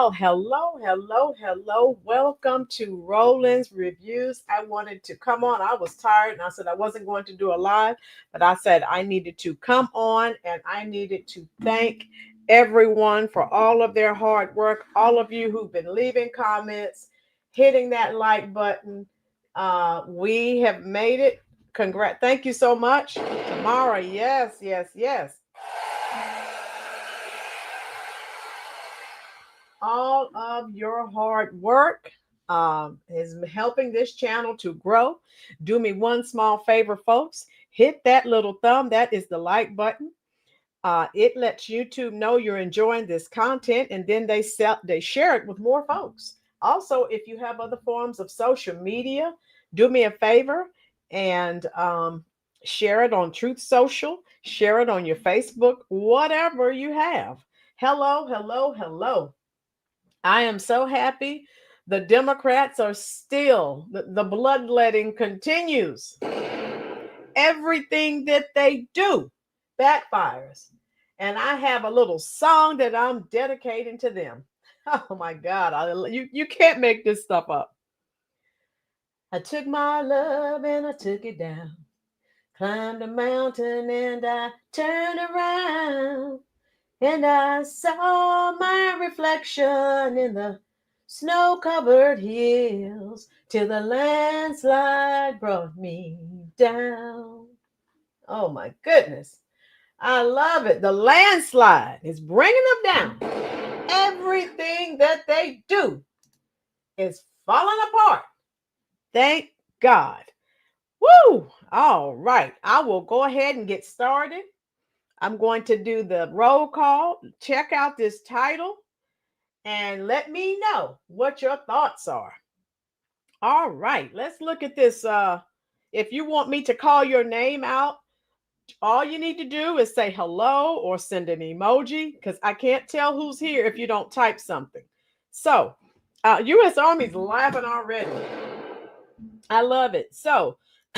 Well, hello. Welcome to Rolynn's Reviews. I wanted to come on. I was tired and I said I wasn't going to do a live, but I said I needed to come on and I needed to thank everyone for all of their hard work. All of you who've been leaving comments, hitting that like button. We have made it. Congrats. Thank you so much. Tamara, yes. All of your hard work is helping this channel to grow. Do me one small favor, folks. Hit that little thumb. That is the like button. It lets YouTube know you're enjoying this content, and then they share it with more folks. Also, if you have other forms of social media, do me a favor and share it on Truth Social, share it on your Facebook, whatever you have. Hello. I am so happy. The Democrats are still, the bloodletting continues. Everything that they do backfires. And I have a little song that I'm dedicating to them. Oh my God. You can't make this stuff up. I took my love and I took it down. Climbed a mountain and I turned around. And I saw my reflection in the snow-covered hills till the landslide brought me down. Oh my goodness. I love it. The landslide is bringing them down. Everything that they do is falling apart. Thank God. Woo! All right. I will go ahead and get started. I'm going to do the roll call. Check out this title and let me know what your thoughts are. All right, let's look at this. If you want me to call your name out, all you need to do is say hello or send an emoji, because I can't tell who's here if you don't type something. So, U.S. Army's laughing already. I love it. So,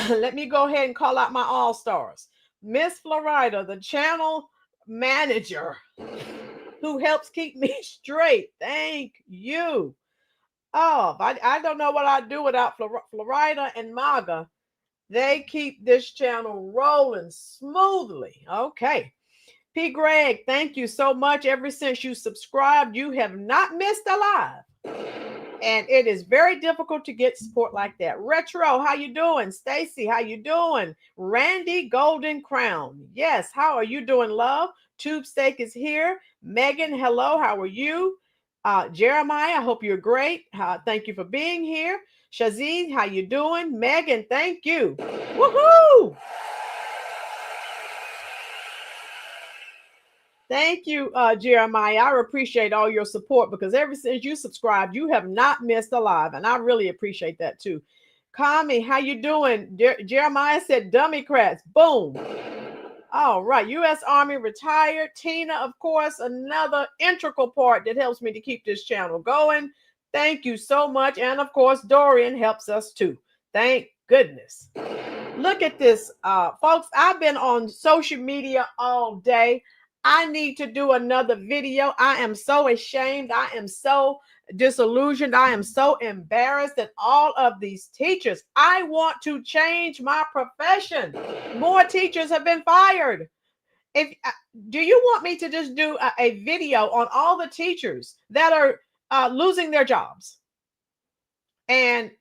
let me go ahead and call out my all-stars. Miss Florida, the channel manager who helps keep me straight. Thank you. Oh, I don't know what I'd do without Florida and MAGA. They keep this channel rolling smoothly. Okay. P. Greg, thank you so much. Ever since you subscribed, you have not missed a live. And it is very difficult to get support like that. Retro, how you doing? Stacy, how you doing? Randy Golden Crown. Yes, how are you doing, love? Tube Steak is here. Megan, hello, how are you? Jeremiah, I hope you're great. Thank you for being here. Shazid, how you doing? Megan, thank you. Woohoo! Thank you, Jeremiah. I appreciate all your support, because ever since you subscribed, you have not missed a live, and I really appreciate that too. Kami, how you doing? Jeremiah said Democrats. Boom. All right. U.S. Army retired. Tina, of course, another integral part that helps me to keep this channel going. Thank you so much. And of course, Dorian helps us too. Thank goodness. Look at this, folks. I've been on social media all day. I need to do another video. I am so ashamed. I am so disillusioned. I am so embarrassed that all of these teachers, I want to change my profession. More teachers have been fired. Do you want me to just do a video on all the teachers that are losing their jobs? And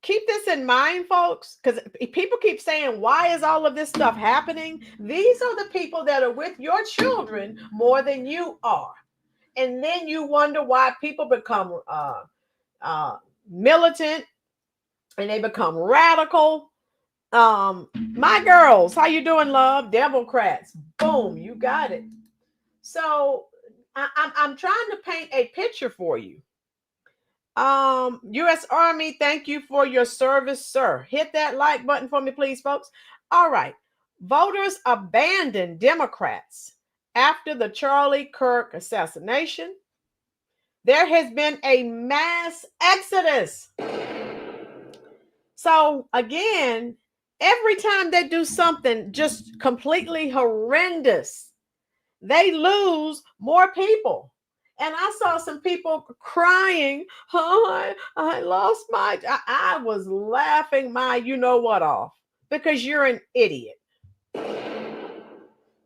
keep this in mind, folks, because people keep saying, why is all of this stuff happening? These are the people that are with your children more than you are. And then you wonder why people become militant and they become radical. My girls, how you doing, love? Democrats. Boom, you got it. So I'm trying to paint a picture for you. U.S. Army, thank you for your service, sir. Hit that like button for me, please, folks. All right. Voters abandoned Democrats after the Charlie Kirk assassination. There has been a mass exodus. So again, every time they do something just completely horrendous, they lose more people. And I saw some people crying. Oh, I lost my. I was laughing my you know what off because you're an idiot.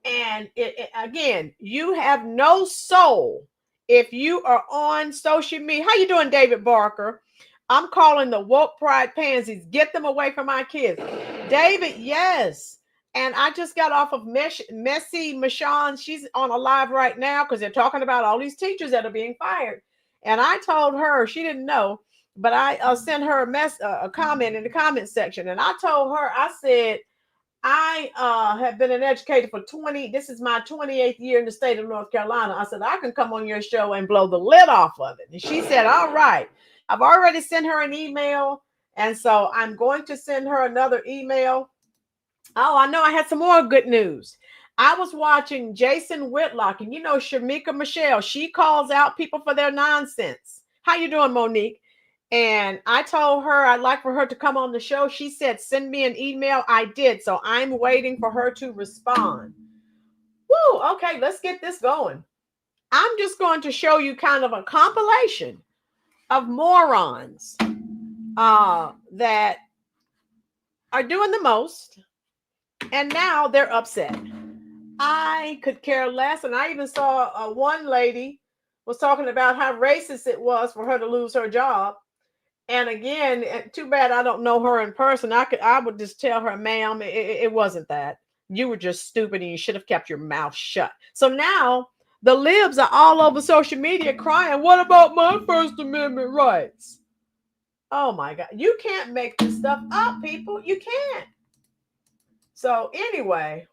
And again, you have no soul if you are on social media. How you doing, David Barker? I'm calling the woke pride pansies. Get them away from my kids. David, yes. And I just got off of Messy Michonne. She's on a live right now because they're talking about all these teachers that are being fired. And I told her, she didn't know, but I sent her a comment in the comment section. And I told her, I said, I have been an educator for 20. This is my 28th year in the state of North Carolina. I said, I can come on your show and blow the lid off of it. And she said, all right. I've already sent her an email. And so I'm going to send her another email. Oh, I know I had some more good news. I was watching Jason Whitlock, and you know, Shamika Michelle, she calls out people for their nonsense. How you doing, Monique? And I told her I'd like for her to come on the show. She said, send me an email. I did. So I'm waiting for her to respond. Woo, okay, let's get this going. I'm just going to show you kind of a compilation of morons that are doing the most. And now they're upset. I could care less. And I even saw one lady was talking about how racist it was for her to lose her job. And again, too bad I don't know her in person. I would just tell her, ma'am, it wasn't that. You were just stupid and you should have kept your mouth shut. So now the libs are all over social media crying, what about my First Amendment rights? Oh my God. You can't make this stuff up, people. You can't. So anyway,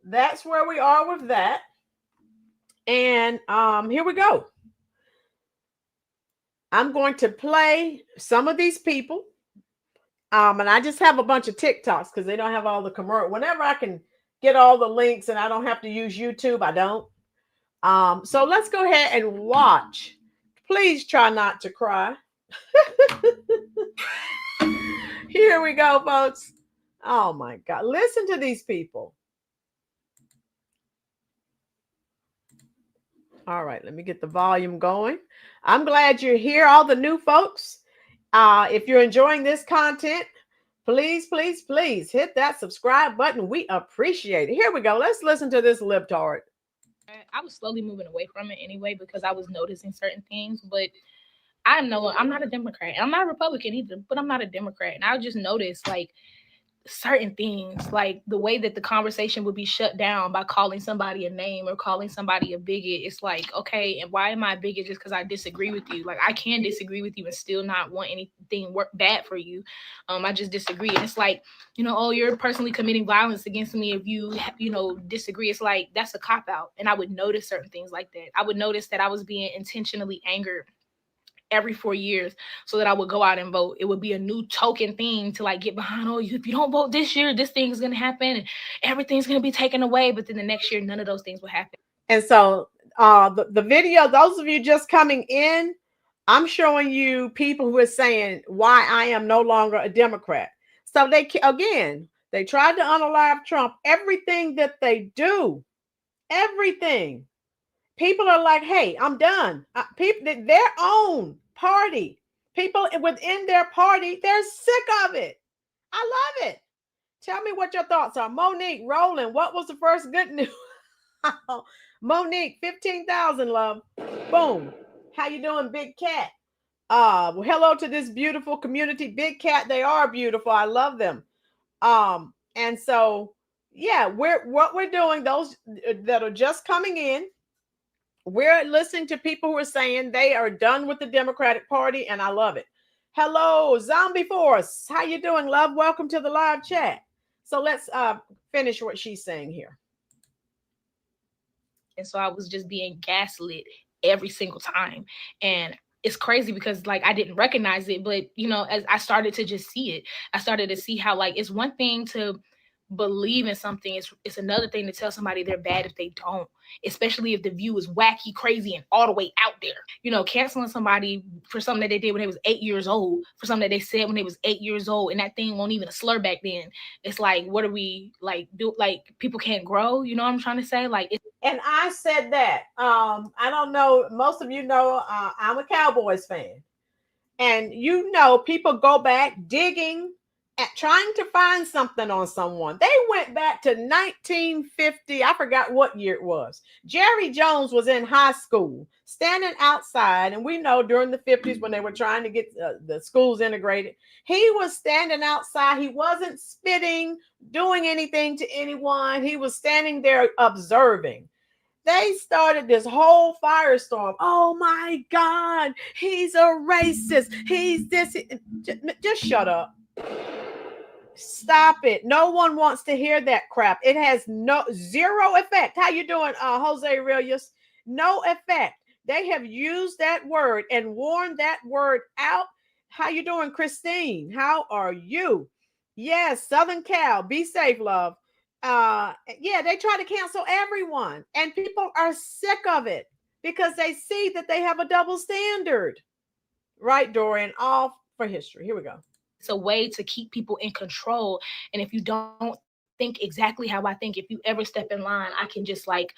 that's where we are with that. And here we go. I'm going to play some of these people. And I just have a bunch of TikToks because they don't have all the commercial. Whenever I can get all the links and I don't have to use YouTube, I don't. So let's go ahead and watch. Please try not to cry. Here we go, folks. Oh my God. Listen to these people. All right, let me get the volume going. I'm glad you're here, all the new folks. If you're enjoying this content, please, please, please hit that subscribe button. We appreciate it. Here we go. Let's listen to this libtard. I was slowly moving away from it anyway because I was noticing certain things, but I'm not a Democrat. I'm not a Republican either, but I'm not a Democrat. And I just noticed like certain things, like the way that the conversation would be shut down by calling somebody a name or calling somebody a bigot. It's like, okay, and why am I a bigot just because I disagree with you? Like I can disagree with you and still not want anything bad for you. I just disagree. And it's like, oh, you're personally committing violence against me if you disagree. It's like that's a cop out. And I would notice certain things like that. I would notice that I was being intentionally angered every 4 years so that I would go out and vote. It would be a new token thing to like get behind. Oh, if you don't vote this year, this thing is going to happen and everything's going to be taken away. But then the next year, none of those things will happen. And so the video, those of you just coming in, I'm showing you people who are saying why I am no longer a Democrat. So they tried to unalive Trump. Everything that they do, everything. People are like, hey, I'm done. People, their own party, people within their party, they're sick of it. I love it. Tell me what your thoughts are. Monique, Rolynn, what was the first good news? Monique, 15,000, love. Boom. How you doing, Big Cat? Well, hello to this beautiful community. Big Cat, they are beautiful. I love them. And so, yeah, what we're doing, those that are just coming in, we're listening to people who are saying they are done with the Democratic Party, and I love it. Hello, Zombie Force. How you doing, love? Welcome to the live chat. So let's finish what she's saying here. And so I was just being gaslit every single time. And it's crazy because like I didn't recognize it, but as I started to just see it, I started to see how like it's one thing to believe in something, it's another thing to tell somebody they're bad if they don't, especially if the view is wacky, crazy, and all the way out there. Canceling somebody for something that they did when they was 8 years old, for something that they said when they was 8 years old, and that thing won't even a slur back then. It's like, what are we like do? Like people can't grow. You know what I'm trying to say? Like And I said that. I don't know. Most of you know I'm a Cowboys fan. And you know, people go back digging at trying to find something on someone. They went back to 1950. I forgot what year it was. Jerry Jones was in high school, standing outside, and we know during the 50s when they were trying to get the schools integrated, he was standing outside. He wasn't spitting, doing anything to anyone. He was standing there observing. They started this whole firestorm. Oh my God, he's a racist. He's this. Just shut up. Stop it. No one wants to hear that crap. It has zero effect. How you doing, Jose Aurelius? No effect. They have used that word and worn that word out. How you doing, Christine? How are you? Yes, Southern Cal. Be safe, love. Yeah, they try to cancel everyone, and people are sick of it because they see that they have a double standard. Right, Dorian? All for history. Here we go. It's a way to keep people in control. And if you don't think exactly how I think, if you ever step in line, I can just like,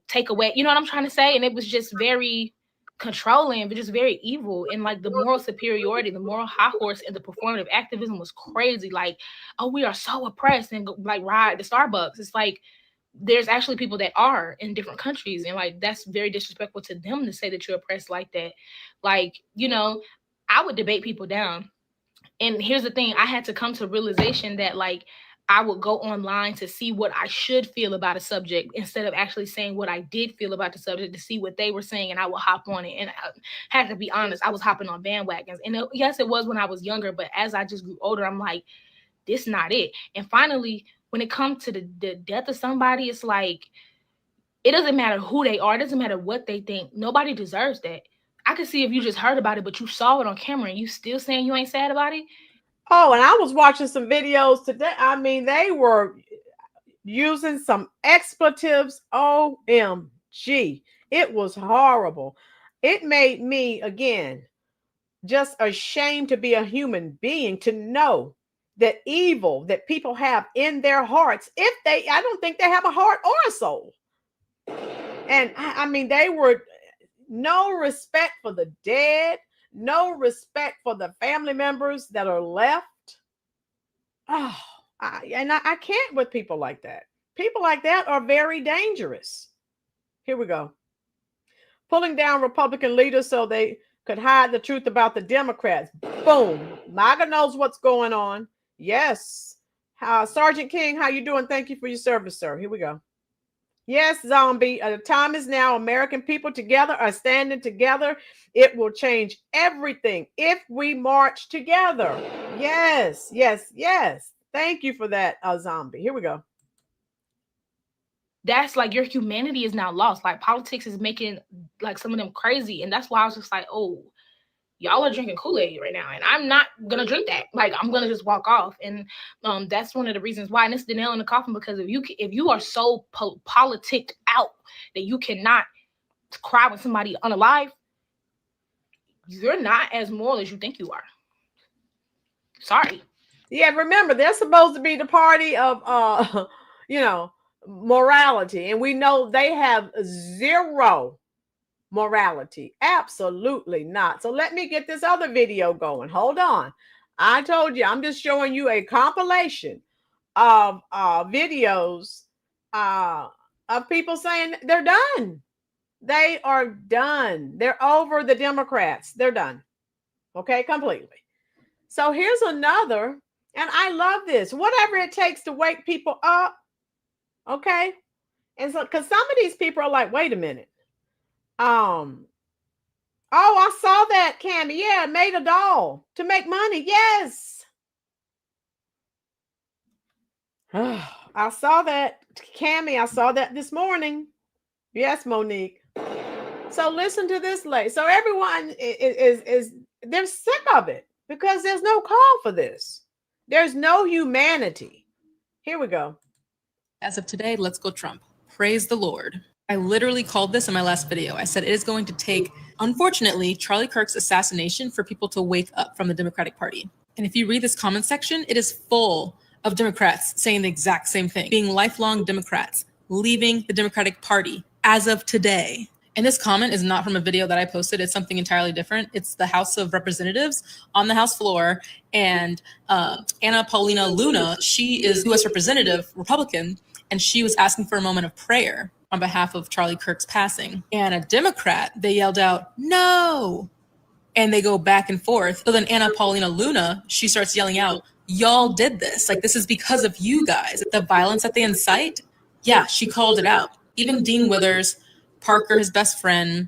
take away, you know what I'm trying to say? And it was just very controlling, but just very evil. And like the moral superiority, the moral high horse, and the performative activism was crazy. Like, oh, we are so oppressed, and like ride the Starbucks. It's like there's actually people that are in different countries, and like that's very disrespectful to them to say that you're oppressed like that. Like, I would debate people down. And here's the thing, I had to come to realization that like I would go online to see what I should feel about a subject instead of actually saying what I did feel about the subject, to see what they were saying, and I would hop on it. And I had to be honest, I was hopping on bandwagons. And yes, it was when I was younger, but as I just grew older, I'm like, this not it. And finally, when it comes to the death of somebody, it's like, it doesn't matter who they are. It doesn't matter what they think. Nobody deserves that. I could see if you just heard about it, but you saw it on camera and you still saying you ain't sad about it. Oh, and I was watching some videos today. I mean, they were using some expletives. OMG. It was horrible. It made me, again, just ashamed to be a human being, to know that evil that people have in their hearts, I don't think they have a heart or a soul. And I mean, they were no respect for the dead, no respect for the family members that are left. Oh, I can't with people like that. People like that are very dangerous. Here we go. Pulling down Republican leaders so they could hide the truth about the Democrats. Boom. MAGA knows what's going on. Yes. Sergeant King, how you doing? Thank you for your service, sir. Here we go. Yes, zombie. The time is now. American people together are standing together. It will change everything if we march together. Yes, yes, yes. Thank you for that, zombie. Here we go. That's like your humanity is now lost. Like politics is making like some of them crazy. And that's why I was just like, oh, y'all are drinking Kool-Aid right now. And I'm not going to drink that. Like, I'm going to just walk off. And that's one of the reasons why. And it's the nail in the coffin, because if you are so politicked out that you cannot cry when somebody unalive, you're not as moral as you think you are. Sorry. Yeah, remember, they're supposed to be the party of, morality. And we know they have zero morality. Absolutely not. So let me get this other video going. Hold on. I told you, I'm just showing you a compilation of videos of people saying they're done. They are done. They're over the Democrats. They're done. Okay, completely. So here's another, and I love this. Whatever it takes to wake people up. Okay. And so, because some of these people are like, wait a minute. Oh, I saw that, Cammy. Yeah, made a doll to make money. Yes. I saw that, Cammy. I saw that this morning. Yes, Monique. So listen to this, lady. So everyone is they're sick of it because there's no call for this. There's no humanity. Here we go. As of today, let's go Trump. Praise the Lord. I literally called this in my last video. I said it is going to take, unfortunately, Charlie Kirk's assassination for people to wake up from the Democratic Party. And if you read this comment section, it is full of Democrats saying the exact same thing, being lifelong Democrats. leaving the Democratic Party as of today. And this comment is not from a video that I posted. It's something entirely different. It's the House of Representatives on the House floor. And Anna Paulina Luna, she is U.S. Representative, Republican, and she was asking for a moment of prayer on behalf of Charlie Kirk's passing. And a Democrat, they yelled out, "No!" And they go back and forth. So then Anna Paulina Luna, she starts yelling out, "Y'all did this. Like, this is because of you guys. The violence that they incite." Yeah, she called it out. Even Dean Withers, Parker, his best friend,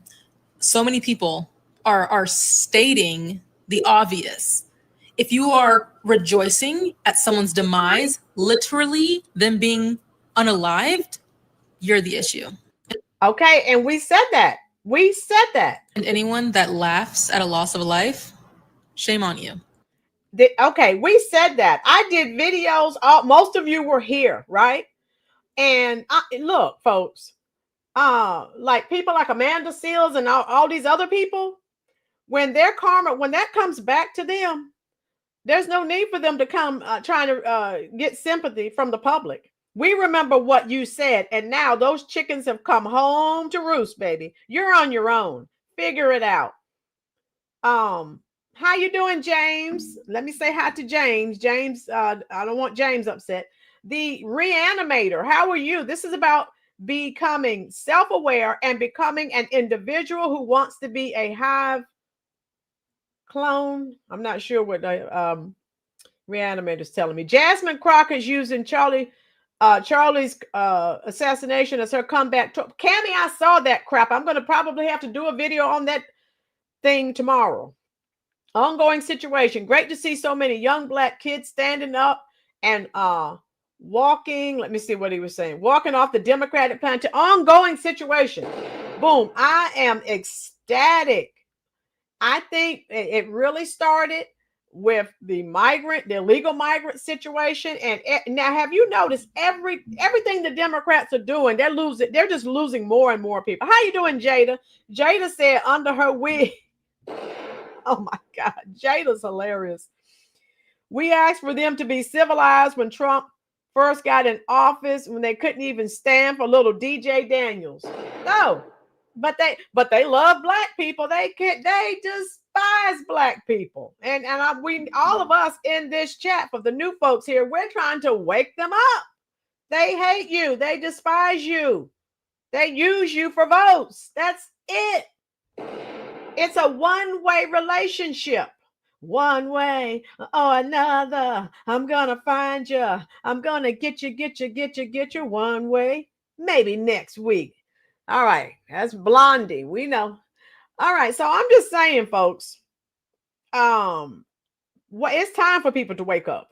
so many people are stating the obvious. If you are rejoicing at someone's demise, literally them being unalived, you're the issue. Okay, and we said that. We said that. And anyone that laughs at a loss of a life, shame on you. Okay, we said that. I did videos. Most of you were here, right? And look, folks, like people like Amanda Seals and all these other people, when their karma, when that comes back to them, there's no need for them to come trying to get sympathy from the public. We remember what you said, and now those chickens have come home to roost, baby. You're on your own. Figure it out. How you doing, James? Let me say hi to James. James, I don't want James upset. The Reanimator, how are you? This is about becoming self-aware and becoming an individual who wants to be a hive clone. I'm not sure what the Reanimator is telling me. Jasmine Crocker's using Charlie's assassination as her comeback. Cammy, I saw that crap. I'm going to probably have to do a video on that thing tomorrow. Ongoing situation. Great to see so many young Black kids standing up and walking. Let me see what he was saying. Walking off the Democratic plantation. Ongoing situation. Boom. I am ecstatic. I think it really started with the illegal migrant situation. And now, have you noticed everything the Democrats are doing? They're just losing more and more people. How you doing, Jada? Jada said under her wig. Oh my God, Jada's hilarious. We asked for them to be civilized when Trump first got in office, when they couldn't even stand for little DJ Daniels. No, but they love Black people. They despise Black people, and we all of us in this chat, for the new folks here, we're trying to wake them up. They hate you. They despise you. They use you for votes. That's it. It's a one-way relationship. One way or another. I'm gonna find you. I'm gonna get you one way. Maybe next week. All right. That's Blondie. We know. All right. So I'm just saying, folks, it's time for people to wake up.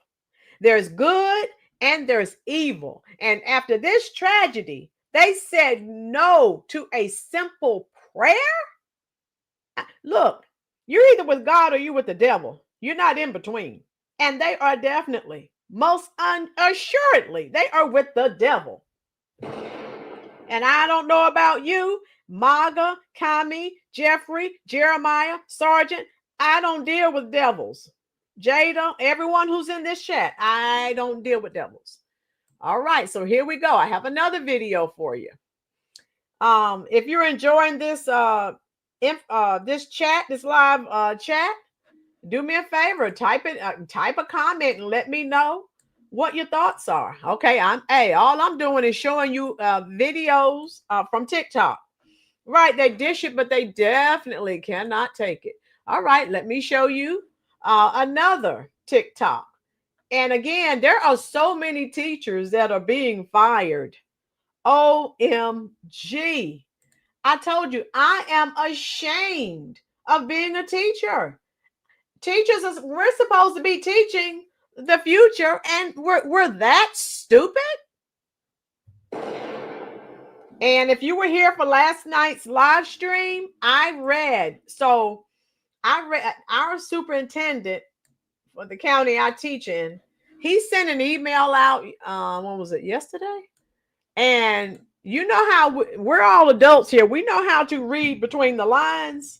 There's good and there's evil. And after this tragedy, they said no to a simple prayer. Look, you're either with God or you're with the devil. You're not in between. And they are definitely, most unassuredly, they are with the devil. And I don't know about you, Maga, Kami, Jeffrey, Jeremiah, Sergeant. I don't deal with devils. Jada, everyone who's in this chat, I don't deal with devils. All right, so here we go. I have another video for you. If you're enjoying this this live chat, do me a favor, type a comment and let me know what your thoughts are. Okay, all I'm doing is showing you videos from TikTok. Right, they dish it, but they definitely cannot take it. All right, let me show you another TikTok. And again, there are so many teachers that are being fired. OMG. I told you, I am ashamed of being a teacher. Teachers, we're supposed to be teaching the future, and we're that stupid. And if you were here for last night's live stream, I read our superintendent for the county I teach in. He sent an email out. When was it? Yesterday? And you know how we're all adults here. We know how to read between the lines.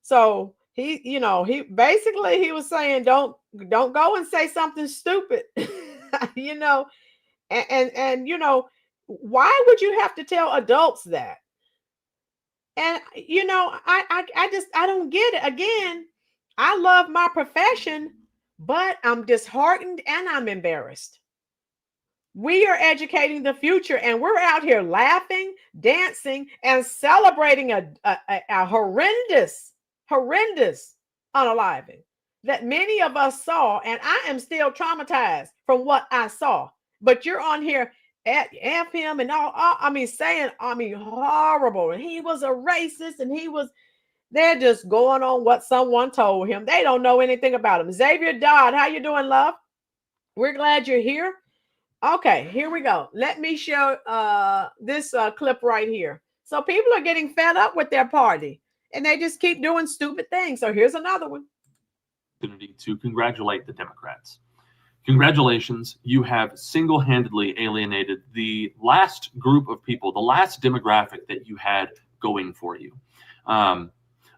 So he was saying, don't go and say something stupid, and Why would you have to tell adults that? And I don't get it. Again, I love my profession, but I'm disheartened and I'm embarrassed. We are educating the future, and we're out here laughing, dancing, and celebrating a horrendous unaliving that many of us saw. And I am still traumatized from what I saw. But you're on here at F him and saying, horrible. And he was a racist, and they're just going on what someone told him. They don't know anything about him. Xavier Dodd, how you doing, love? We're glad you're here. Okay, here we go. Let me show this clip right here. So people are getting fed up with their party, and they just keep doing stupid things. So here's another one. To congratulate the Democrats. Congratulations, you have single-handedly alienated the last group of people, the last demographic that you had going for you.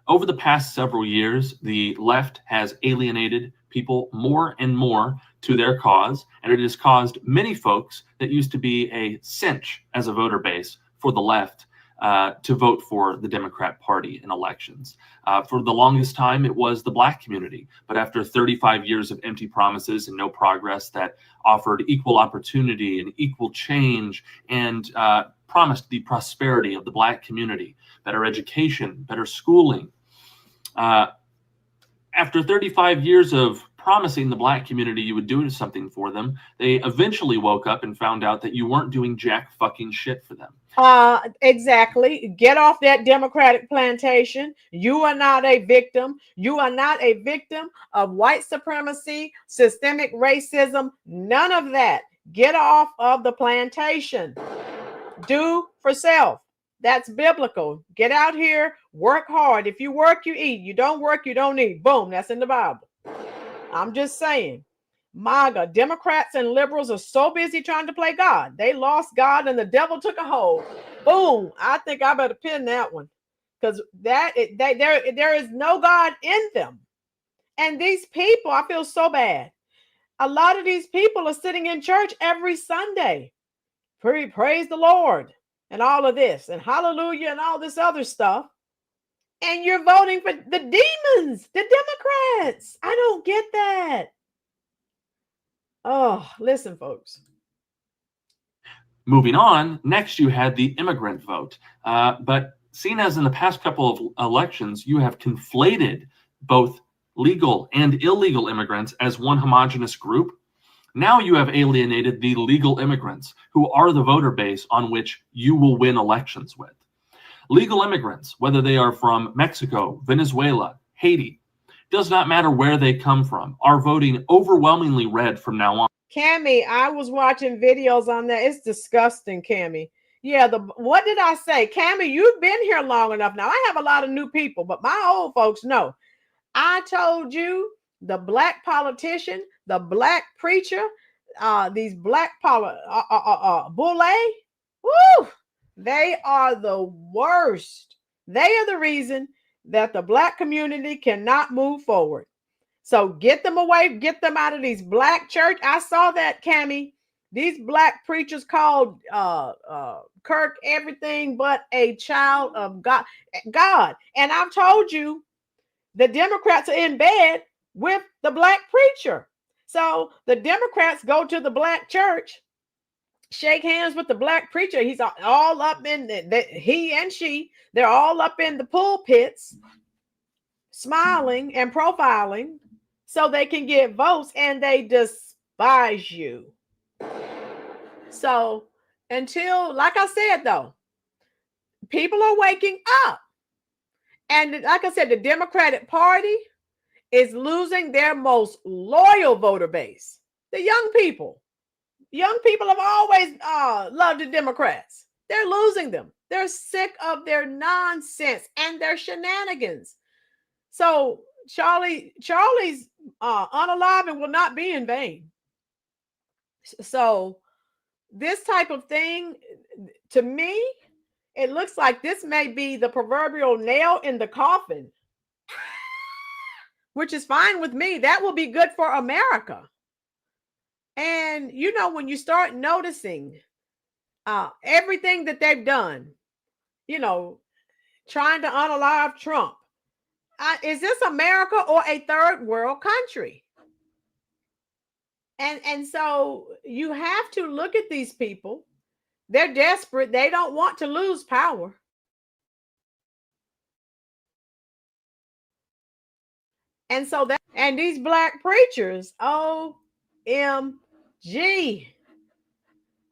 Over the past several years, the left has alienated people more and more to their cause, and it has caused many folks that used to be a cinch as a voter base for the left to vote for the Democrat Party in elections. For the longest time, it was the Black community. But after 35 years of empty promises and no progress that offered equal opportunity and equal change and promised the prosperity of the Black community, better education, better schooling. After 35 years of promising the Black community you would do something for them, they eventually woke up and found out that you weren't doing jack fucking shit for them. Exactly. Get off that Democratic plantation. You are not a victim. You are not a victim of white supremacy, systemic racism, none of that. Get off of the plantation. Do for self. That's biblical. Get out here, work hard. If you work, you eat. You don't work, you don't eat. Boom, that's in the Bible. I'm just saying. MAGA, Democrats and liberals are so busy trying to play God. They lost God and the devil took a hold. Boom. I think I better pin that one, because there is no God in them. And these people, I feel so bad. A lot of these people are sitting in church every Sunday. Praise the Lord and all of this and hallelujah and all this other stuff. And you're voting for the demons, the Democrats. I don't get that. Oh, listen, folks. Moving on, next you had the immigrant vote. But seen as in the past couple of elections, you have conflated both legal and illegal immigrants as one homogenous group. Now you have alienated the legal immigrants, who are the voter base on which you will win elections with. Legal immigrants, whether they are from Mexico, Venezuela, Haiti, does not matter where they come from, are voting overwhelmingly red from now on. Cammie, I was watching videos on that. It's disgusting, Cammie. Yeah, what did I say? Cammie, you've been here long enough now. I have a lot of new people, but my old folks know. I told you the Black politician, the Black preacher, these Black bulle, woo, they are the worst. They are the reason that the Black community cannot move forward. So get them away, get them out of these Black church. I saw that, Cammie. These Black preachers called Kirk everything but a child of God. And I've told you, the Democrats are in bed with the Black preacher. So the Democrats go to the Black church, shake hands with the Black preacher. He's all up in he and she, they're all up in the pulpits, smiling and profiling so they can get votes, and they despise you. So until, like I said, though, people are waking up. And like I said, the Democratic Party is losing their most loyal voter base. The young people. Young people have always loved the Democrats. They're losing them. They're sick of their nonsense and their shenanigans. So Charlie's unaliving will not be in vain. So this type of thing, to me, it looks like this may be the proverbial nail in the coffin, which is fine with me. That will be good for America. And, you know, when you start noticing everything that they've done, you know, trying to unalive Trump. Is this America or a third world country? And so you have to look at these people. They're desperate. They don't want to lose power. And so and these black preachers, OMG.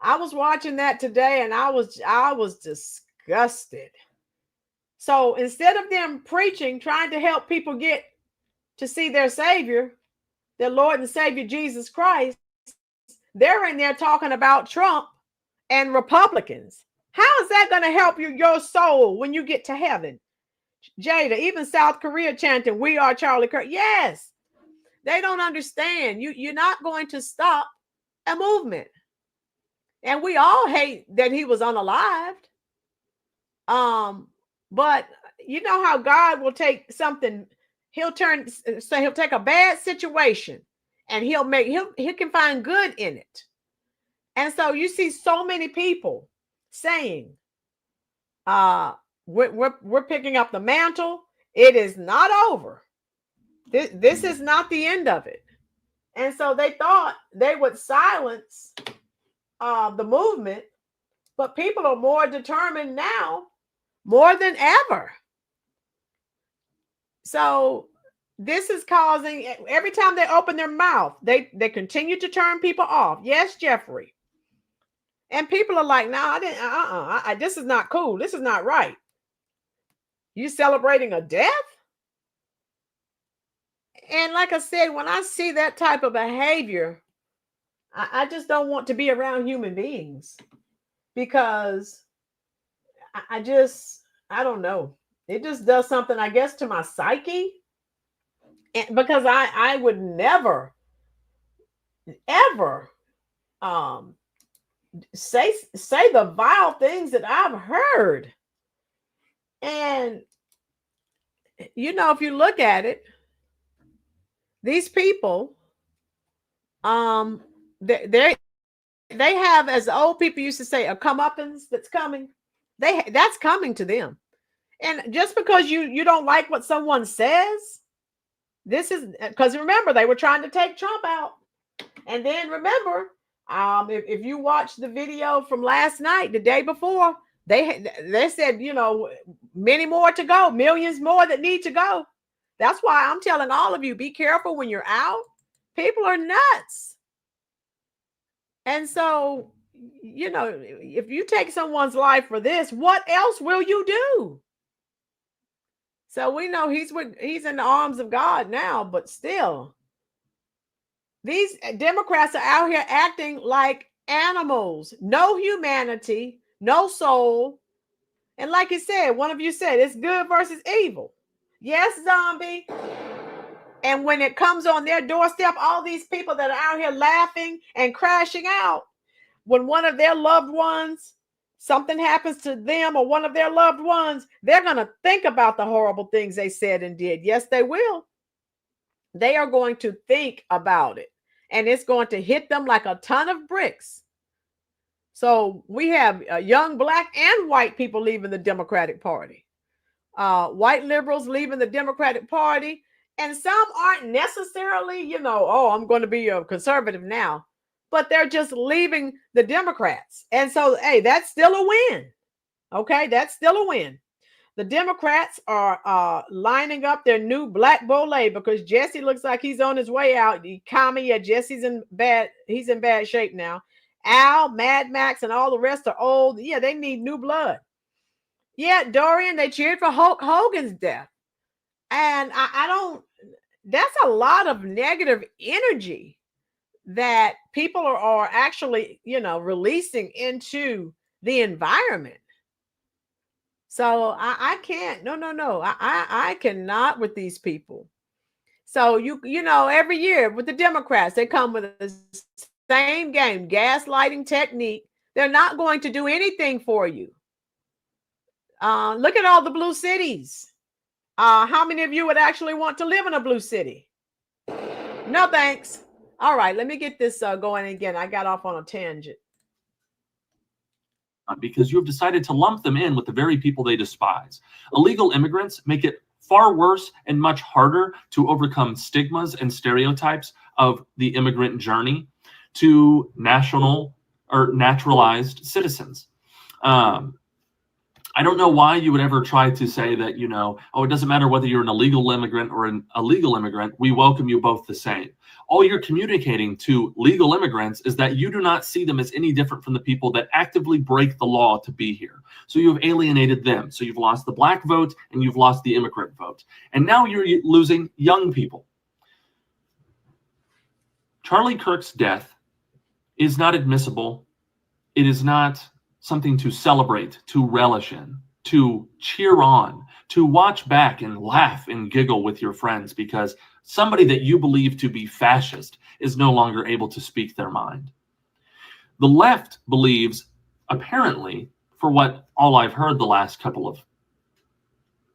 I was watching that today and I was disgusted. So instead of them preaching, trying to help people get to see their Savior, their Lord and Savior Jesus Christ, they're in there talking about Trump and Republicans. How is that going to help your soul when you get to heaven? Jada, even South Korea chanting, "We are Charlie Kirk." Yes, they don't understand. You're not going to stop a movement. And we all hate that he was unalived. But you know how God will take something, he'll take a bad situation and he can find good in it. And so you see so many people saying, we're picking up the mantle. It is not over. This is not the end of it. And so they thought they would silence the movement, but people are more determined now, more than ever. So this is causing, every time they open their mouth, they continue to turn people off. Yes, Jeffrey. And people are like, "No, I didn't. This is not cool. This is not right. You celebrating a death?" And like I said, when I see that type of behavior, I just don't want to be around human beings, because I don't know. It just does something, I guess, to my psyche. And because I would never, ever say the vile things that I've heard. And you know, if you look at it, these people, they have, as the old people used to say, a comeuppance that's coming. That's coming to them. And just because you don't like what someone says, this is because, remember, they were trying to take Trump out. And then remember, if you watch the video from last night, the day before, they said, you know, many more to go, millions more that need to go. That's why I'm telling all of you, be careful when you're out. People are nuts. And so, you know, if you take someone's life for this, what else will you do? So we know he's in the arms of God now, but still, these Democrats are out here acting like animals. No humanity, no soul. And like you said, one of you said, it's good versus evil. Yes, zombie. And when it comes on their doorstep, all these people that are out here laughing and crashing out, when one of their loved ones, something happens to them or one of their loved ones, they're going to think about the horrible things they said and did. Yes, they will. They are going to think about it, and it's going to hit them like a ton of bricks. So we have young black and white people leaving the Democratic Party, white liberals leaving the Democratic Party, and some aren't necessarily, you know, "Oh, I'm going to be a conservative now," but they're just leaving the Democrats. And so, hey, that's still a win. Okay, that's still a win. The Democrats are lining up their new black bull because Jesse looks like he's on his way out. Jesse's he's in bad shape now. Al, Mad Max, and all the rest are old. Yeah, they need new blood. Yeah, Dorian, they cheered for Hulk Hogan's death. And I don't, that's a lot of negative energy that people are actually, you know, releasing into the environment. So I can't, no. I cannot with these people. So you know, every year with the Democrats, they come with the same game, gaslighting technique. They're not going to do anything for you. Look at all the blue cities. How many of you would actually want to live in a blue city? No, thanks. All right, let me get this going again. I got off on a tangent. because you have decided to lump them in with the very people they despise. Illegal immigrants make it far worse and much harder to overcome stigmas and stereotypes of the immigrant journey to national or naturalized citizens. I don't know why you would ever try to say that, it doesn't matter whether you're an illegal immigrant or an illegal immigrant, we welcome you both the same. All you're communicating to legal immigrants is that you do not see them as any different from the people that actively break the law to be here. So you've alienated them. So you've lost the black vote and you've lost the immigrant vote. And now you're losing young people. Charlie Kirk's death is not admissible. It is not something to celebrate, to relish in, to cheer on, to watch back and laugh and giggle with your friends because somebody that you believe to be fascist is no longer able to speak their mind. The left believes, apparently, for what all I've heard the last couple of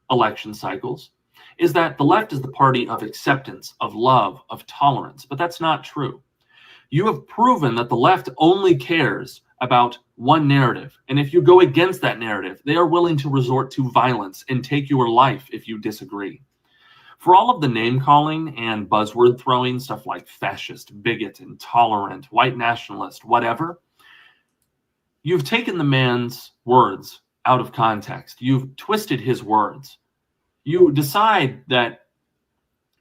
election cycles, is that the left is the party of acceptance, of love, of tolerance, but that's not true. You have proven that the left only cares about one narrative. And if you go against that narrative, they are willing to resort to violence and take your life if you disagree. For all of the name calling and buzzword throwing, stuff like fascist, bigot, intolerant, white nationalist, whatever, you've taken the man's words out of context. You've twisted his words. You decide that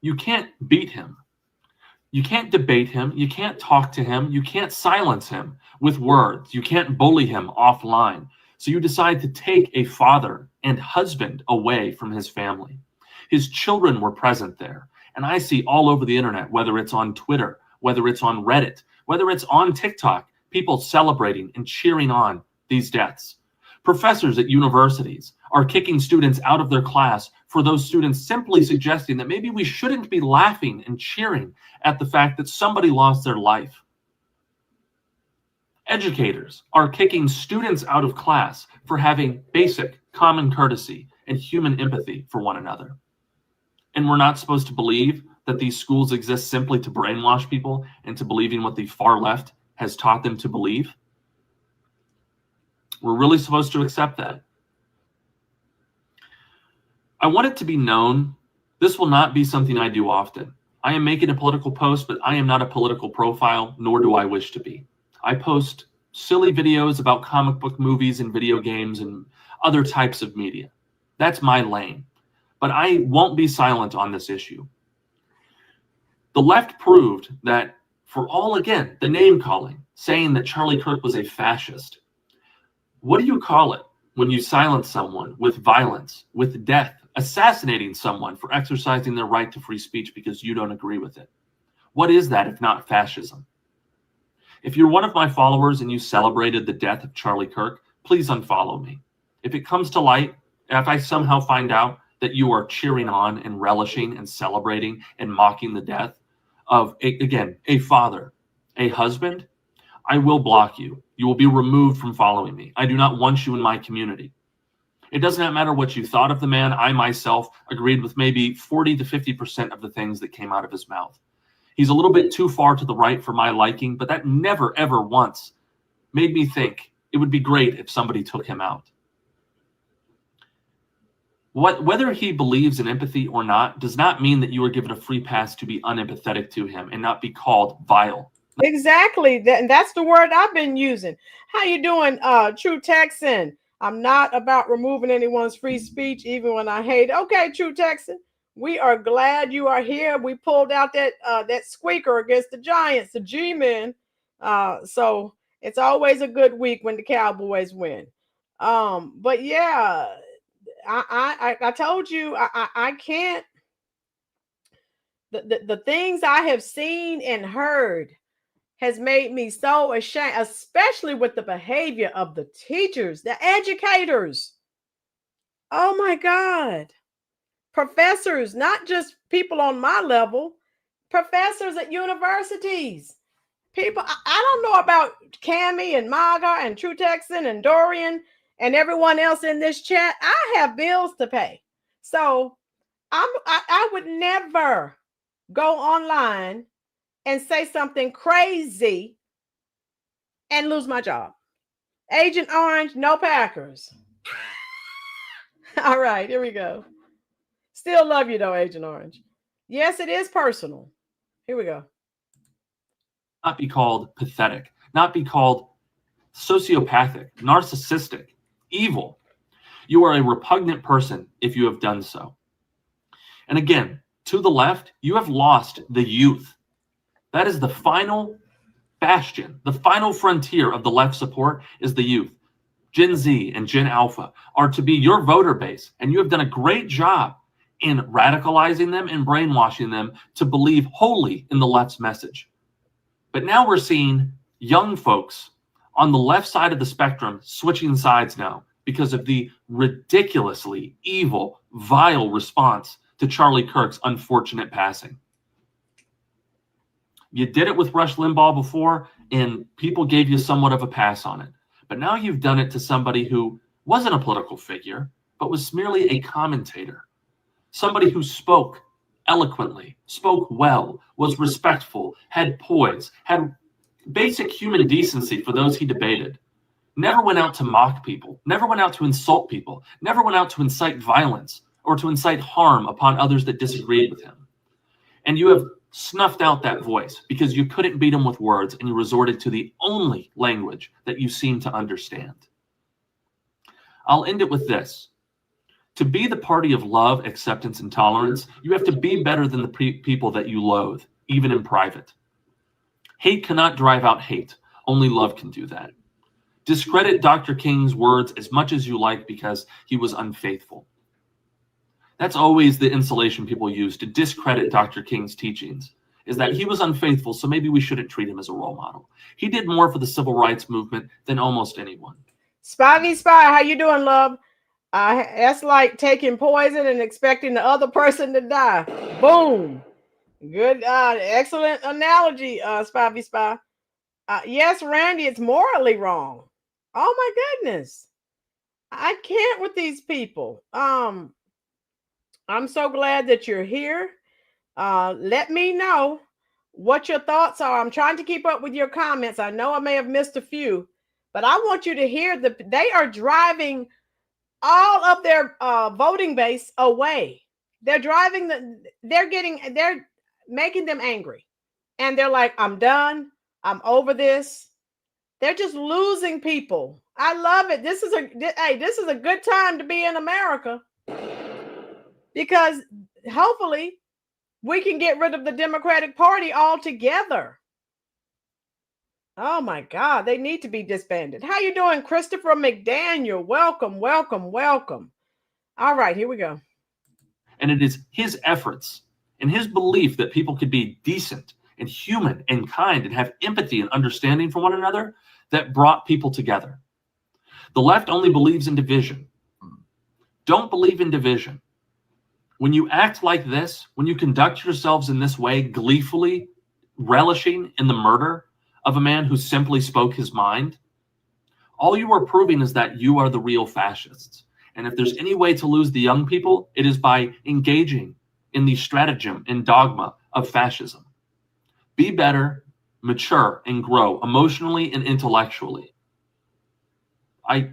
you can't beat him. You can't debate him. You can't talk to him. You can't silence him with words. You can't bully him offline. So you decide to take a father and husband away from his family. His children were present there. And I see all over the internet, whether it's on Twitter, whether it's on Reddit, whether it's on TikTok, people celebrating and cheering on these deaths. Professors at universities are kicking students out of their class for those students simply suggesting that maybe we shouldn't be laughing and cheering at the fact that somebody lost their life. Educators are kicking students out of class for having basic common courtesy and human empathy for one another. And we're not supposed to believe that these schools exist simply to brainwash people into believing what the far left has taught them to believe. We're really supposed to accept that. I want it to be known, this will not be something I do often. I am making a political post, but I am not a political profile, nor do I wish to be. I post silly videos about comic book movies and video games and other types of media. That's my lane. But I won't be silent on this issue. The left proved that for all, again, the name calling, saying that Charlie Kirk was a fascist. What do you call it when you silence someone with violence, with death, assassinating someone for exercising their right to free speech because you don't agree with it? What is that if not fascism? If you're one of my followers and you celebrated the death of Charlie Kirk, please unfollow me. If it comes to light, if I somehow find out that you are cheering on and relishing and celebrating and mocking the death of, a father, a husband, I will block you. You will be removed from following me. I do not want you in my community. It does not matter what you thought of the man. I myself agreed with maybe 40 to 50% of the things that came out of his mouth. He's a little bit too far to the right for my liking, but that never, ever once made me think it would be great if somebody took him out. Whether he believes in empathy or not does not mean that you are given a free pass to be unempathetic to him and not be called vile. Exactly. That's the word I've been using. How you doing, True Texan? I'm not about removing anyone's free speech, even when I hate. Okay, True Texan, we are glad you are here. We pulled out that squeaker against the Giants, the G-men. So it's always a good week when the Cowboys win. But yeah, I told you I can't. The things I have seen and heard has made me so ashamed, especially with the behavior of the teachers, the educators. Oh my God. Professors, not just people on my level, professors at universities. People, I don't know about Cammie and Maga and True Texan and Dorian and everyone else in this chat. I have bills to pay. So I would never go online and say something crazy and lose my job. Agent Orange, no Packers. All right, here we go. Still love you though, Agent Orange. Yes, it is personal. Here we go. Not be called pathetic, not be called sociopathic, narcissistic, evil. You are a repugnant person if you have done so. And again, to the left, you have lost the youth. That is the final bastion, the final frontier of the left support is the youth. Gen Z and Gen Alpha are to be your voter base, and you have done a great job in radicalizing them and brainwashing them to believe wholly in the left's message. But now we're seeing young folks on the left side of the spectrum switching sides now because of the ridiculously evil, vile response to Charlie Kirk's unfortunate passing. You did it with Rush Limbaugh before, and people gave you somewhat of a pass on it. But now you've done it to somebody who wasn't a political figure, but was merely a commentator. Somebody who spoke eloquently, spoke well, was respectful, had poise, had basic human decency for those he debated. Never went out to mock people, never went out to insult people, never went out to incite violence or to incite harm upon others that disagreed with him. And you have snuffed out that voice because you couldn't beat him with words and you resorted to the only language that you seem to understand. I'll end it with this. To be the party of love, acceptance, and tolerance, you have to be better than the people that you loathe, even in private. Hate cannot drive out hate. Only love can do that. Discredit Dr. King's words as much as you like because he was unfaithful. That's always the insulation people use to discredit Dr. King's teachings, is that he was unfaithful, so maybe we shouldn't treat him as a role model. He did more for the civil rights movement than almost anyone. Spivey Spy, how you doing, love? That's like taking poison and expecting the other person to die. Boom. Good, excellent analogy, Spivey Spy. Yes, Randy, it's morally wrong. Oh my goodness. I can't with these people. I'm so glad that you're here. Let me know what your thoughts are. I'm trying to keep up with your comments. I know I may have missed a few, but I want you to hear they are driving all of their voting base away. They're making them angry. And they're like, I'm done. I'm over this. They're just losing people. I love it. This is a good time to be in America because hopefully we can get rid of the Democratic Party altogether. Oh my God, they need to be disbanded. How you doing, Christopher McDaniel? Welcome, welcome, welcome. All right, here we go. And it is his efforts and his belief that people could be decent and human and kind and have empathy and understanding for one another that brought people together. The left only believes in division. Don't believe in division. When you act like this, when you conduct yourselves in this way, gleefully relishing in the murder of a man who simply spoke his mind, all you are proving is that you are the real fascists. And if there's any way to lose the young people, it is by engaging in the stratagem and dogma of fascism. Be better, mature, and grow emotionally and intellectually. I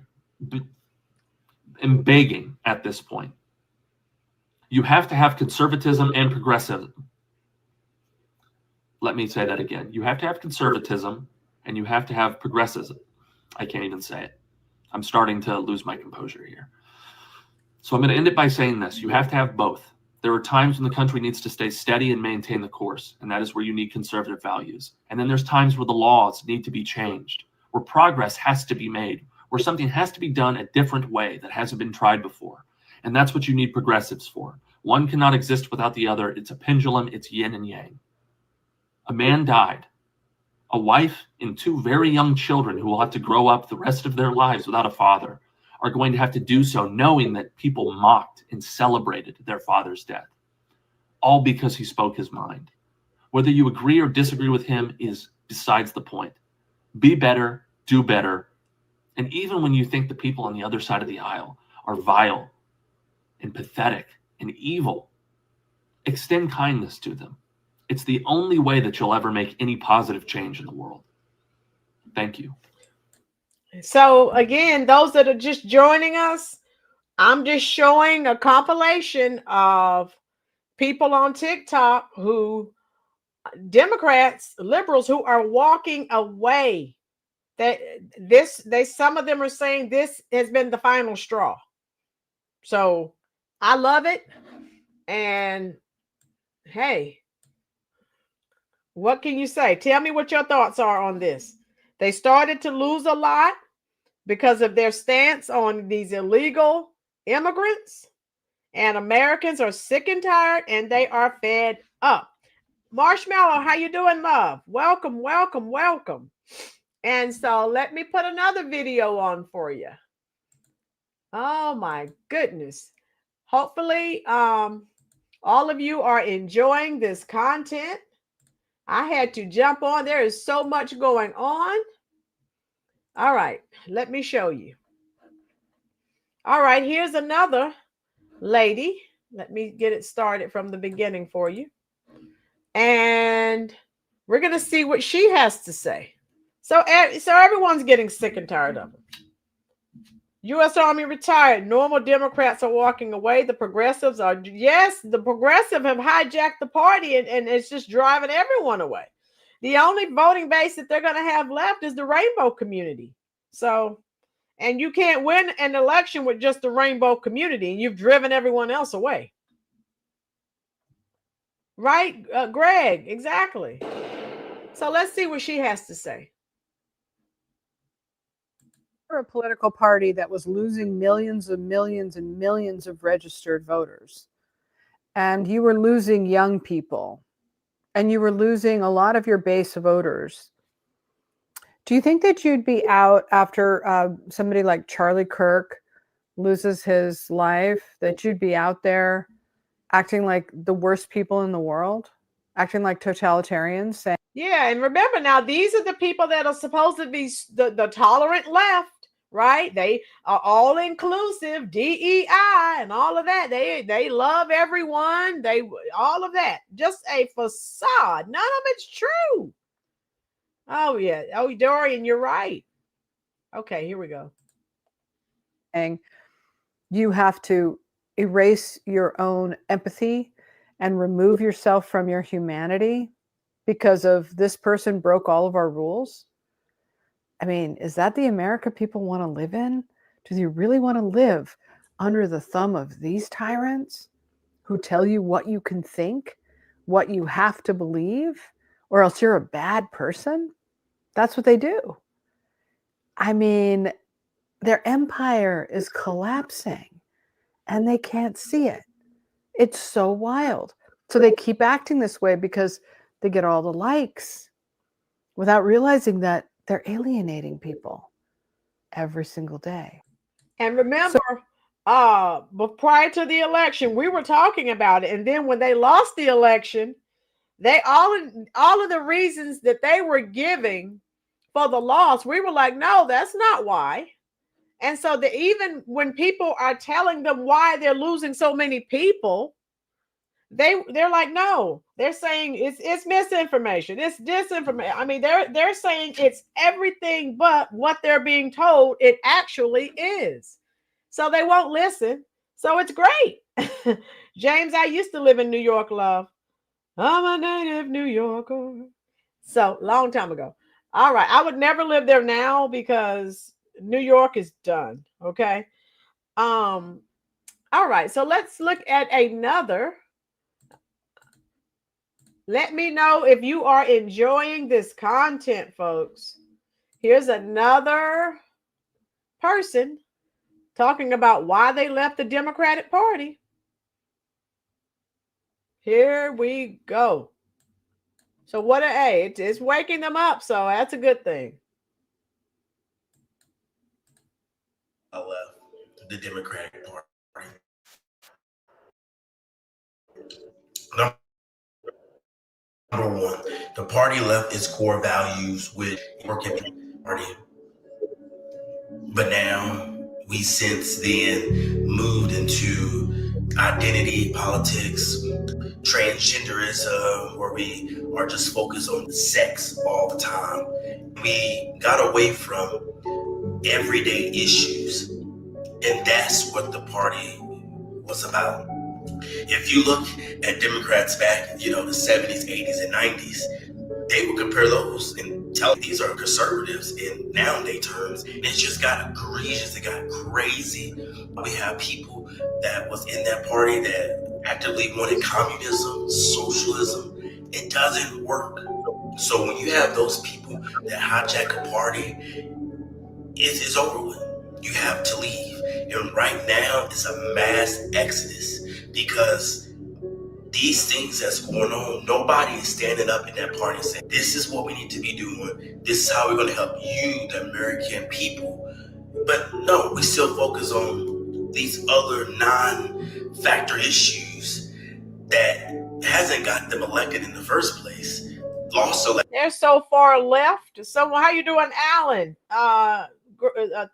am begging at this point. You have to have conservatism and progressivism. Let me say that again. You have to have conservatism and you have to have progressivism. I can't even say it. I'm starting to lose my composure here. So I'm going to end it by saying this. You have to have both. There are times when the country needs to stay steady and maintain the course, and that is where you need conservative values. And then there's times where the laws need to be changed, where progress has to be made, where something has to be done a different way that hasn't been tried before. And that's what you need progressives for. One cannot exist without the other. It's a pendulum. It's yin and yang. A man died. A wife and two very young children who will have to grow up the rest of their lives without a father are going to have to do so knowing that people mocked and celebrated their father's death, all because he spoke his mind. Whether you agree or disagree with him is besides the point. Be better, do better, and even when you think the people on the other side of the aisle are vile and pathetic and evil, extend kindness to them. It's the only way that you'll ever make any positive change in the world. Thank you. So again, those that are just joining us, I'm just showing a compilation of people on TikTok who, Democrats, liberals, who are walking away. Some of them are saying this has been the final straw. So I love it. And hey, what can you say? Tell me what your thoughts are on this. They started to lose a lot because of their stance on these illegal immigrants, and Americans are sick and tired, and they are fed up. Marshmallow, how you doing, love? Welcome, welcome, welcome. And so let me put another video on for you. Oh my goodness. Hopefully, all of you are enjoying this content. I had to jump on. There is so much going on. All right, let me show you. All right, here's another lady. Let me get it started from the beginning for you. And we're going to see what she has to say. So everyone's getting sick and tired of them. U.S. Army retired. Normal Democrats are walking away. The progressives are, yes, the progressive have hijacked the party, and it's just driving everyone away. The only voting base that they're going to have left is the rainbow community. So, and you can't win an election with just the rainbow community, and you've driven everyone else away. Right, Greg? Exactly. So let's see what she has to say. A political party that was losing millions and millions and millions of registered voters. And you were losing young people. And you were losing a lot of your base voters. Do you think that you'd be out after somebody like Charlie Kirk loses his life, that you'd be out there acting like the worst people in the world, acting like totalitarians? Saying, yeah, and remember now, these are the people that are supposed to be the tolerant left, right? They are all inclusive, DEI, and all of that. They love everyone. All of that, just a facade. None of it's true. Oh yeah. Oh, Dorian, you're right. Okay, here we go. And you have to erase your own empathy and remove yourself from your humanity because of this person broke all of our rules. I mean, is that the America people want to live in? Do you really want to live under the thumb of these tyrants who tell you what you can think, what you have to believe, or else you're a bad person? That's what they do. I mean, their empire is collapsing and they can't see it. It's so wild. So they keep acting this way because they get all the likes without realizing that they're alienating people every single day. And remember, but prior to the election, we were talking about it. And then when they lost the election, they all of the reasons that they were giving for the loss, we were like, no, that's not why. And so even when people are telling them why they're losing so many people, they're like, no, they're saying it's misinformation, it's disinformation. I mean, they're saying it's everything but what they're being told it actually is. So they won't listen. So it's great. James, I used to live in New York, love. I'm a native New Yorker. So long time ago. All right. I would never live there now because New York is done. Okay. All right. So let's look at another. Let me know if you are enjoying this content, folks. Here's another person talking about why they left the Democratic Party. Here we go. So it's waking them up. So that's a good thing. I left the Democratic Party. Number one, the party left its core values with working party. But now we since then moved into identity politics, transgenderism, where we are just focused on sex all the time. We got away from everyday issues. And that's what the party was about. If you look at Democrats back, the 70s, 80s, and 90s, they would compare those and tell these are conservatives in nowadays terms. And it just got egregious, it got crazy. We have people that was in that party that actively wanted communism, socialism. It doesn't work. So when you have those people that hijack a party, it's over with. You have to leave. And right now, it's a mass exodus because these things that's going on, nobody is standing up in that party and saying, this is what we need to be doing. This is how we're going to help you, the American people. But no, we still focus on these other non-factor issues that hasn't got them elected in the first place. Also, they're so far left. So how you doing, Alan?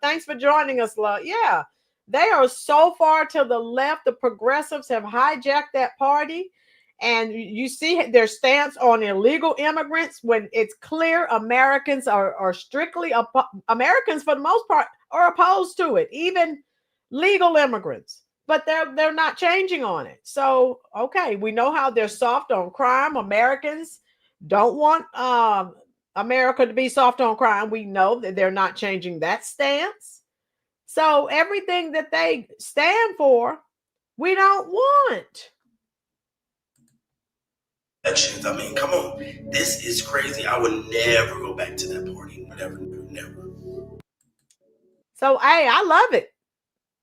Thanks for joining us, love. Yeah, they are so far to the left. The progressives have hijacked that party, and you see their stance on illegal immigrants when it's clear Americans are strictly Americans for the most part are opposed to it, even legal immigrants. But they're not changing on it. So okay, we know how they're soft on crime. Americans don't want America to be soft on crime. We know that they're not changing that stance. So everything that they stand for, we don't want. Elections. I mean, come on. This is crazy. I would never go back to that party. Never. So, hey, I love it.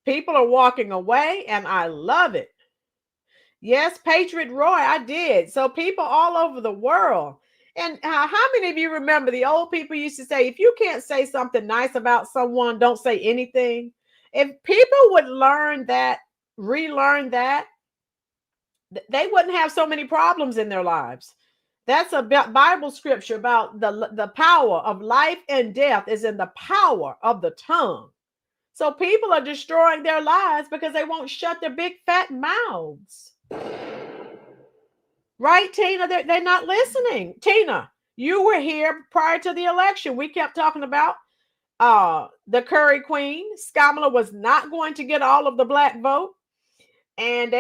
People are walking away, and I love it. Yes, Patriot Roy, I did. So people all over the world. And how many of you remember the old people used to say, if you can't say something nice about someone, don't say anything? If people would learn that, relearn that, they wouldn't have so many problems in their lives. That's a Bible scripture about the power of life and death is in the power of the tongue. So people are destroying their lives because they won't shut their big fat mouths. Right, Tina? They're not listening. Tina, you were here prior to the election. We kept talking about the Curry Queen. Kamala was not going to get all of the black vote. And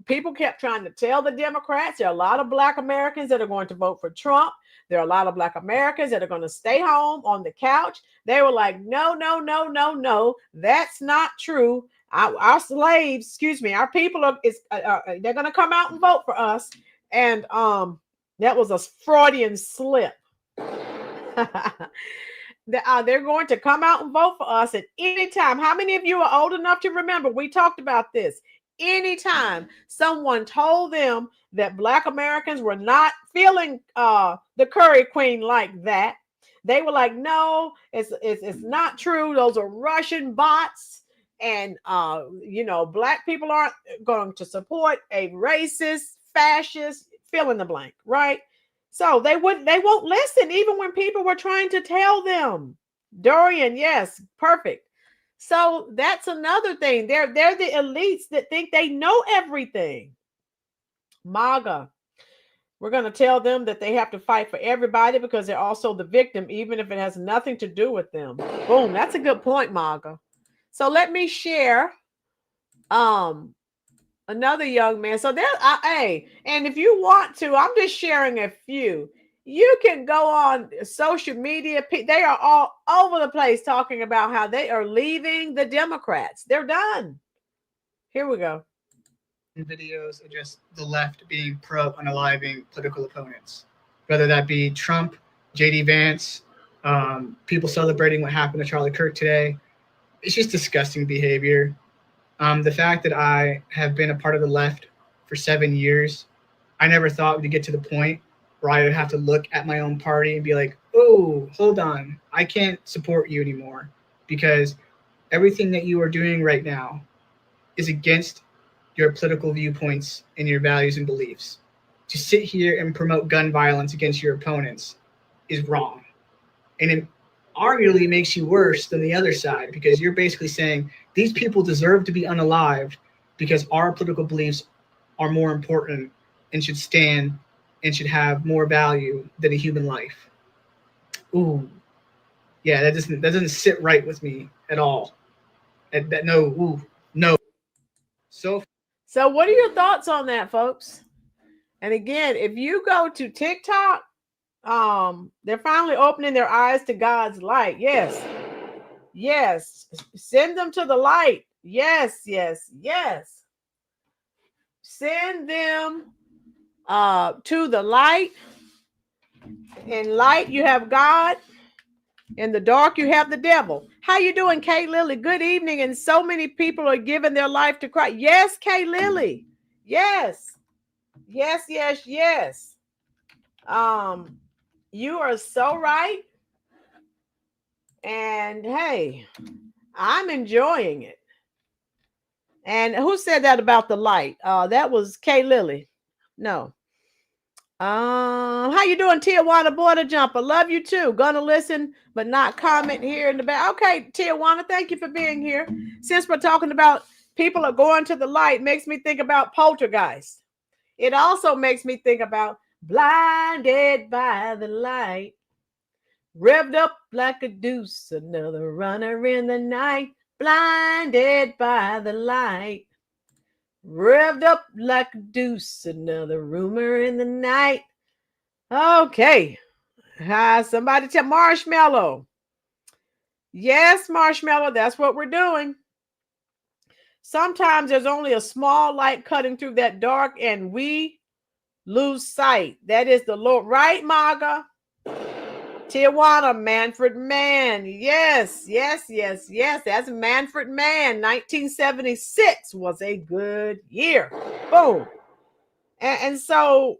people kept trying to tell the Democrats there are a lot of black Americans that are going to vote for Trump. There are a lot of black Americans that are going to stay home on the couch. They were like, no, that's not true. Our slaves, our people they're going to come out and vote for us. And that was a Freudian slip. They're going to come out and vote for us at any time. How many of you are old enough to remember? We talked about this. Anytime someone told them that black Americans were not feeling the Curry Queen like that, they were like, no, it's not true. Those are Russian bots. And, black people aren't going to support a racist, fascist, fill in the blank, right? So they won't listen even when people were trying to tell them. Dorian, yes, perfect. So that's another thing. They're the elites that think they know everything. MAGA. We're going to tell them that they have to fight for everybody because they're also the victim, even if it has nothing to do with them. Boom. That's a good point, MAGA. So let me share another young man. So and if you want to, I'm just sharing a few. You can go on social media. They are all over the place talking about how they are leaving the Democrats. They're done. Here we go. Videos of just the left being pro-unaliving political opponents, whether that be Trump, J.D. Vance, people celebrating what happened to Charlie Kirk today. It's just disgusting behavior. The fact that I have been a part of the left for 7 years, I never thought we'd get to the point where I would have to look at my own party and be like, oh, hold on, I can't support you anymore because everything that you are doing right now is against your political viewpoints and your values and beliefs. To sit here and promote gun violence against your opponents is wrong. And it arguably makes you worse than the other side because you're basically saying these people deserve to be unalived because our political beliefs are more important and should stand and should have more value than a human life. Ooh, yeah, that doesn't sit right with me at all. No. So what are your thoughts on that, folks? And again, if you go to TikTok, they're finally opening their eyes to God's light. Yes. Send them to the light. Yes. Send them to the light. In light, you have God. In the dark, you have the devil. How you doing, Kay Lily? Good evening. And so many people are giving their life to Christ. Yes, Kay Lily. Yes. You are so right. And hey, I'm enjoying it. And who said that about the light? That was Kay Lily. No. How you doing, Tijuana Border Jumper? Love you too. Gonna listen, but not comment here in the back. Okay, Tijuana, thank you for being here. Since we're talking about people are going to the light, makes me think about Poltergeist. It also makes me think about blinded by the light, revved up like a deuce, another runner in the night, blinded by the light. Revved up like a deuce, another rumor in the night. Okay. Somebody tell Marshmallow. Yes, Marshmallow, that's what we're doing. Sometimes there's only a small light cutting through that dark and we lose sight. That is the Lord. Right, Maga? Tijuana, Manfred Mann. Yes. That's Manfred Mann. 1976 was a good year. Boom. And so,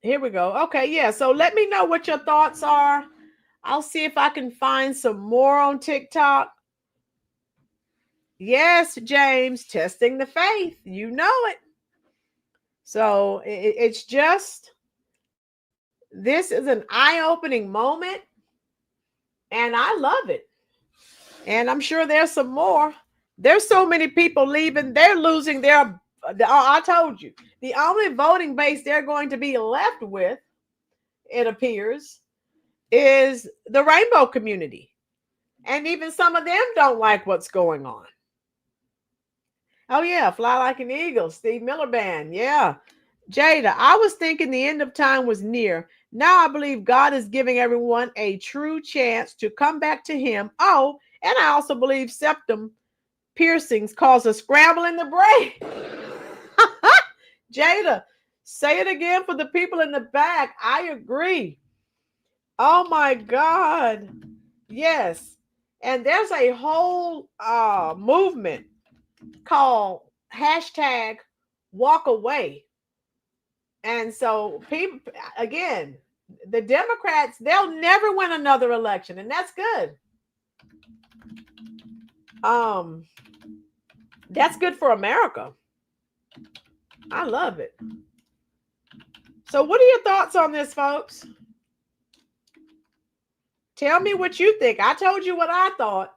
here we go. Okay, yeah. So let me know what your thoughts are. I'll see if I can find some more on TikTok. Yes, James, testing the faith. You know it. So it's just, this is an eye-opening moment, and I love it. And I'm sure there's some more. There's so many people leaving. They're losing their, I told you, the only voting base they're going to be left with, it appears, is the rainbow community. And even some of them don't like what's going on. Oh, yeah, Fly Like an Eagle, Steve Miller Band. Yeah. Jada, I was thinking the end of time was near. Now I believe God is giving everyone a true chance to come back to him. Oh, and I also believe septum piercings cause a scramble in the brain. Jada, say it again for the people in the back. I agree. Oh, my God. Yes. And there's a whole movement called hashtag walk away. And so people, again, the Democrats, they'll never win another election, and that's good. That's good for America. I love it. So what are your thoughts on this, folks? Tell me what you think. I told you what I thought.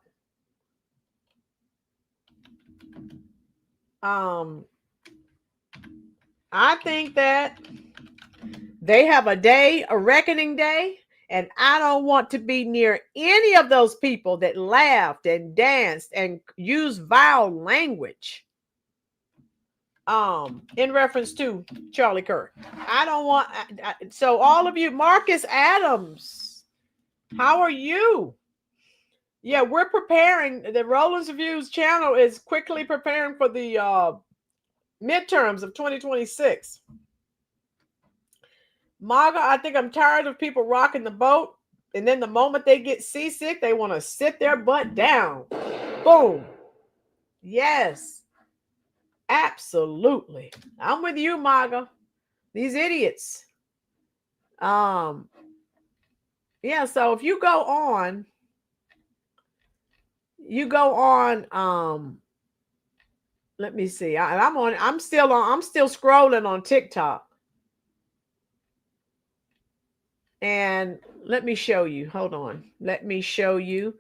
I think that they have a day, a reckoning day, and I don't want to be near any of those people that laughed and danced and used vile language in reference to Charlie Kirk. I don't want, so all of you, Marcus Adams, how are you? Yeah, we're preparing. The Rollins Reviews channel is quickly preparing for the midterms of 2026. MAGA, I think I'm tired of people rocking the boat, and then the moment they get seasick, they want to sit their butt down. Boom. Yes. Absolutely. I'm with you, MAGA. These idiots. Yeah, so if you go on, let me see. I'm still scrolling on TikTok. And let me show you. Hold on. Let me show you.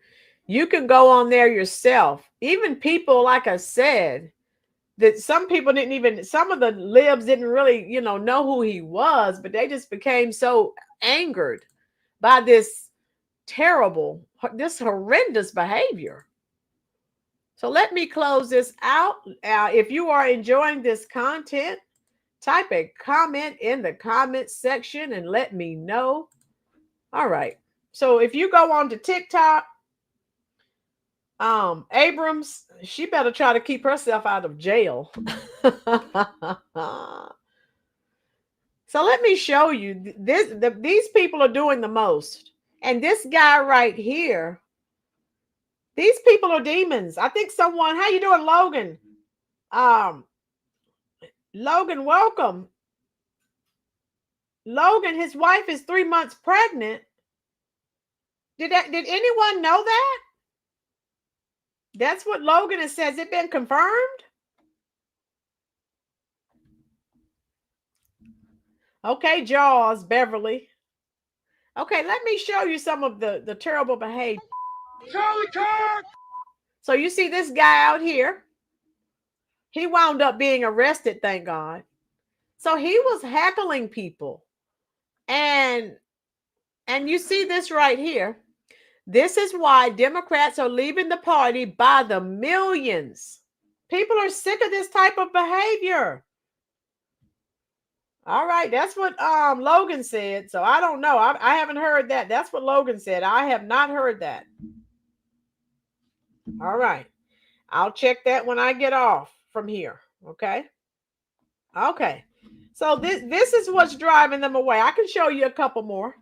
You can go on there yourself. Even people, like I said, that some people didn't even, some of the libs didn't really, know who he was, but they just became so angered by this terrible, this horrendous behavior. So let me close this out. If you are enjoying this content, type a comment in the comment section and let me know. All right. So if you go on to TikTok, Abrams, she better try to keep herself out of jail. So let me show you this. These people are doing the most. And this guy right here, these people are demons. I think someone, how you doing, Logan? Logan, welcome. Logan, his wife is 3 months pregnant. Did anyone know that? That's what Logan has said. Has it been confirmed? Okay, Jaws, Beverly. Okay, let me show you some of the terrible behavior. Charlie Kirk! So you see this guy out here. He wound up being arrested, thank God. So he was heckling people. And you see this right here. This is why Democrats are leaving the party by the millions. People are sick of this type of behavior. All right, that's what Logan said. So I don't know. I haven't heard that. That's what Logan said. I have not heard that. All right. I'll check that when I get off from here. Okay. Okay. So this is what's driving them away. I can show you a couple more.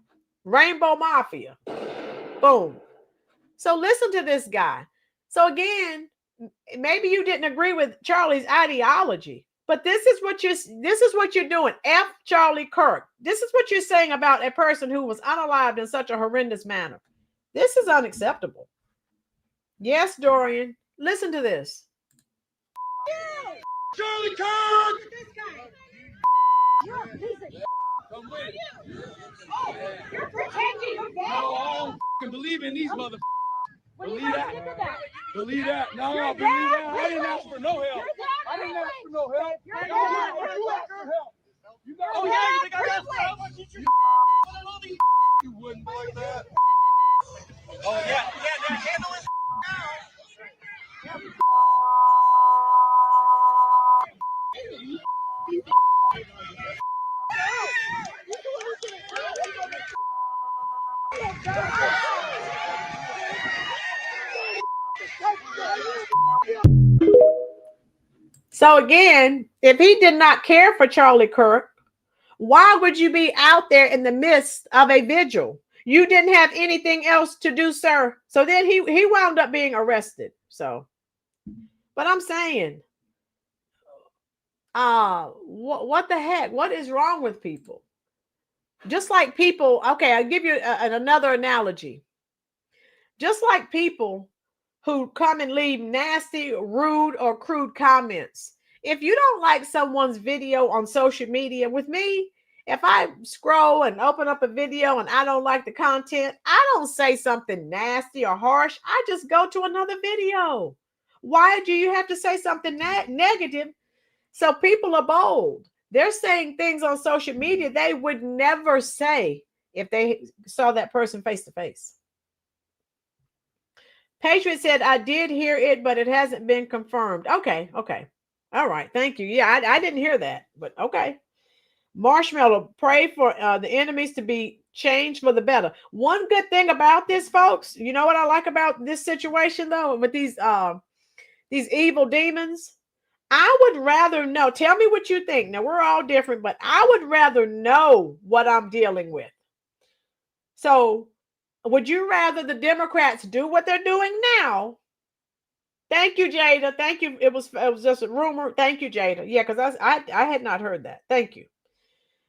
Rainbow Mafia. Boom. So listen to this guy. So again, maybe you didn't agree with Charlie's ideology, but this is what you're doing. F Charlie Kirk. This is what you're saying about a person who was unalived in such a horrendous manner. This is unacceptable. Yes, Dorian. Listen to this. Charlie Kirk! Come with it. You're protecting your No, I don't believe in these motherfuckers. Believe that. Believe that. No, believe that. I didn't ask for no help. I didn't ask for no help. You asked for help. You got oh, yeah, you think I asked for help? You wouldn't like that. Oh, yeah. They're handling now. So again, if he did not care for Charlie Kirk, why would you be out there in the midst of a vigil? You didn't have anything else to do, sir. So then he wound up being arrested. So, but I'm saying, what the heck? What is wrong with people? Just like people, okay, I'll give you another analogy. Just like people who come and leave nasty, rude, or crude comments. If you don't like someone's video on social media, with me, if I scroll and open up a video and I don't like the content, I don't say something nasty or harsh. I just go to another video. Why do you have to say something negative? So people are bold. They're saying things on social media they would never say if they saw that person face to face. Patriot said, I did hear it, but it hasn't been confirmed. Okay. All right. Thank you. Yeah, I didn't hear that, but okay. Marshmallow, pray for the enemies to be changed for the better. One good thing about this, folks, you know what I like about this situation, though, with these evil demons? I would rather know. Tell me what you think. Now, we're all different, but I would rather know what I'm dealing with. So, would you rather the Democrats do what they're doing now? Thank you, Jada. Thank you. It was just a rumor. Thank you, Jada. Yeah, because I had not heard that. Thank you.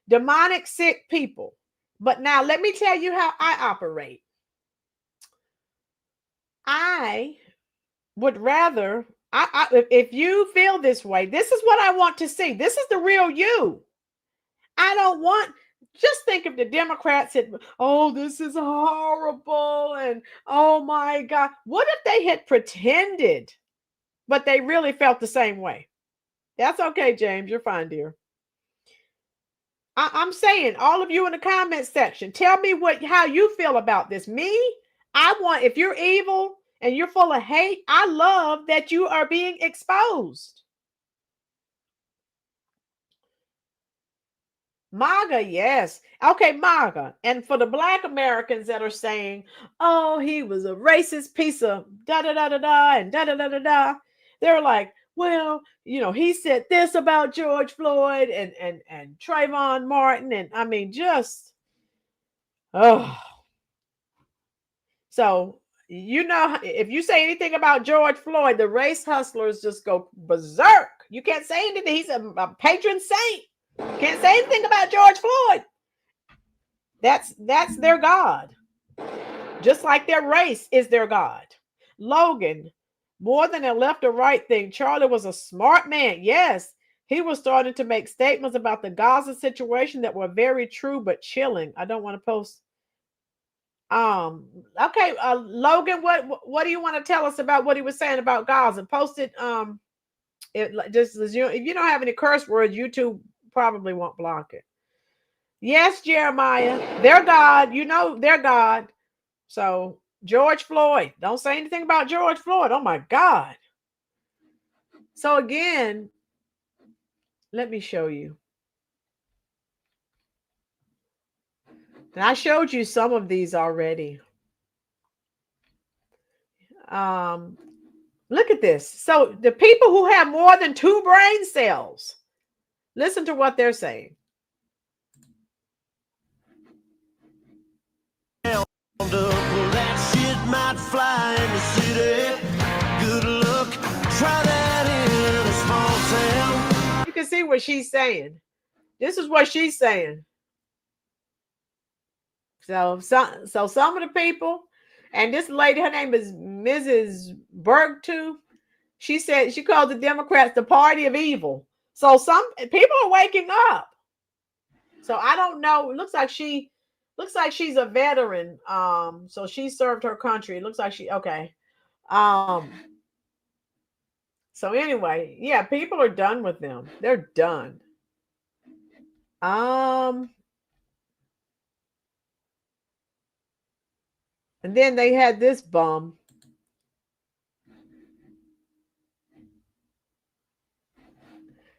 Demonic, sick people. But now let me tell you how I operate. I would rather, if you feel this way, this is what I want to see. This is the real you. I don't want. Just think if the Democrats said, oh, this is horrible. And oh my God. What if they had pretended, but they really felt the same way? That's okay, James. You're fine, dear. I'm saying all of you in the comment section, tell me how you feel about this. Me, if you're evil and you're full of hate, I love that you are being exposed. MAGA, yes. Okay, MAGA. And for the Black Americans that are saying, oh, he was a racist piece of da-da-da-da-da and da-da-da-da-da, they're like, well, you know, he said this about George Floyd and Trayvon Martin. And I mean, just, oh. So, you know, if you say anything about George Floyd, the race hustlers just go berserk. You can't say anything. He's a patron saint. Can't say anything about George Floyd. That's their God. Just like their race is their God. Logan, more than a left or right thing, Charlie was a smart man. Yes, he was starting to make statements about the Gaza situation that were very true but chilling. I don't want to post. Okay, Logan, what do you want to tell us about what he was saying about Gaza? Post it. If you don't have any curse words, YouTube probably won't block it. Yes, Jeremiah, they're God. You know they're God. So George Floyd, don't say anything about George Floyd. Oh my God. So again, let me show you. And I showed you some of these already. Look at this. So the people who have more than 2 brain cells, listen to what they're saying. That shit might fly in the city. Good luck, try that in a small town. You can see what she's saying. This is what she's saying. So some of the people, and this lady, her name is Mrs. Berg too. She said she called the Democrats the party of evil. So some people are waking up. So I don't know. It looks like she's a veteran. So she served her country. It looks like okay. So anyway, yeah, people are done with them. They're done. And then they had this bum.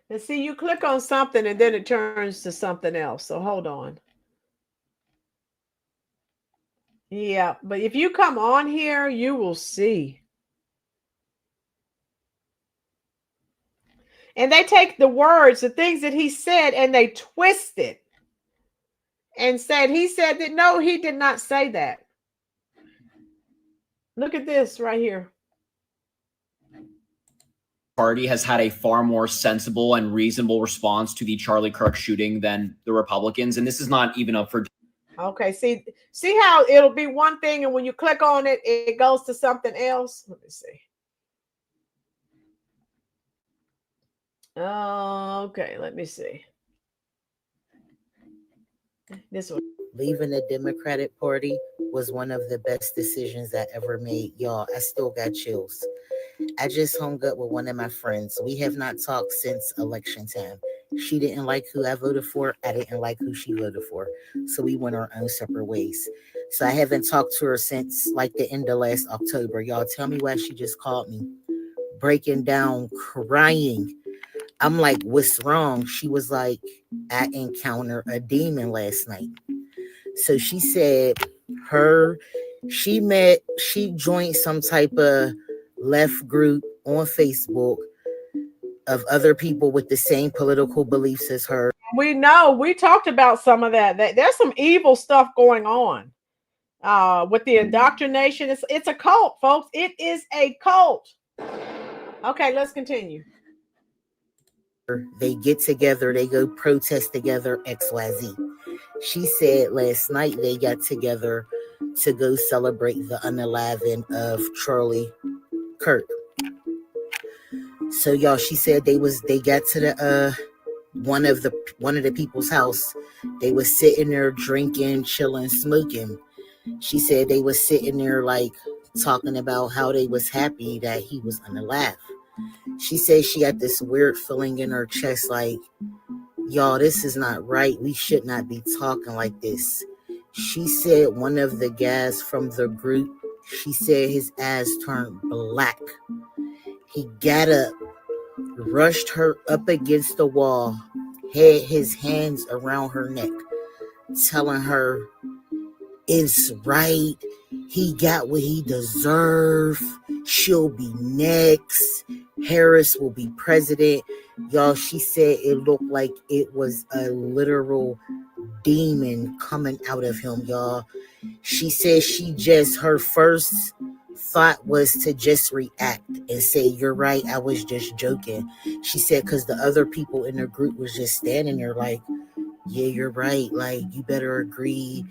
And see, you click on something and then it turns to something else. So hold on. Yeah, but if you come on here, you will see. And they take the words, the things that he said, and they twist it. And he said that no, he did not say that. Look at this right here. Party has had a far more sensible and reasonable response to the Charlie Kirk shooting than the Republicans. And this is not even up for. Okay, see how it'll be one thing, and when you click on it, it goes to something else. Let me see. Okay, let me see. This one. Leaving the Democratic Party was one of the best decisions I ever made. Y'all, I still got chills. I just hung up with one of my friends. We have not talked since election time. She didn't like who I voted for. I didn't like who she voted for. So we went our own separate ways. So I haven't talked to her since like the end of last October. Y'all, tell me why she just called me. Breaking down, crying. I'm like, what's wrong? She was like, I encountered a demon last night. So she said she joined some type of left group on Facebook of other people with the same political beliefs as her. We know, we talked about some of that. There's some evil stuff going on with the indoctrination. It's a cult, folks. It is a cult. Okay, let's continue. They get together, they go protest together, XYZ. She said last night they got together to go celebrate the unaliving of Charlie Kirk. So y'all, she said they got to the one of the people's house. They was sitting there drinking, chilling, smoking. She said they was sitting there like talking about how they was happy that he was unalive. She said she got this weird feeling in her chest like, y'all, this is not right. We should not be talking like this. She said one of the guys from the group She said his ass turned black. He got up, rushed her up against the wall, had his hands around her neck, telling her it's right. He got what he deserved. She'll be next. Harris will be president. Y'all, she said it looked like it was a literal demon coming out of him, y'all. She said her first thought was to just react and say, you're right, I was just joking. She said, because the other people in the group was just standing there like, yeah, you're right. Like, you better agree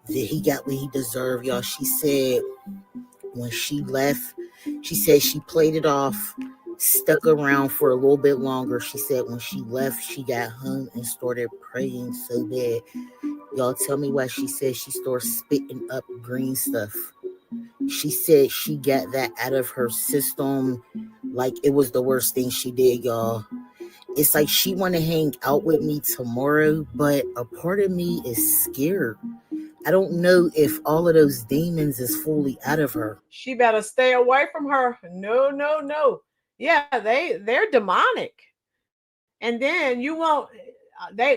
that he got what he deserved, y'all. She said when she left, she said she played it off, stuck around for a little bit longer. She said when she left, she got home and started praying so bad. Y'all, tell me why she said she started spitting up green stuff. She said she got that out of her system like it was the worst thing she did, y'all. It's like she want to hang out with me tomorrow, but a part of me is scared. I don't know if all of those demons is fully out of her. She better stay away from her. No, no, no. Yeah, they're demonic. And then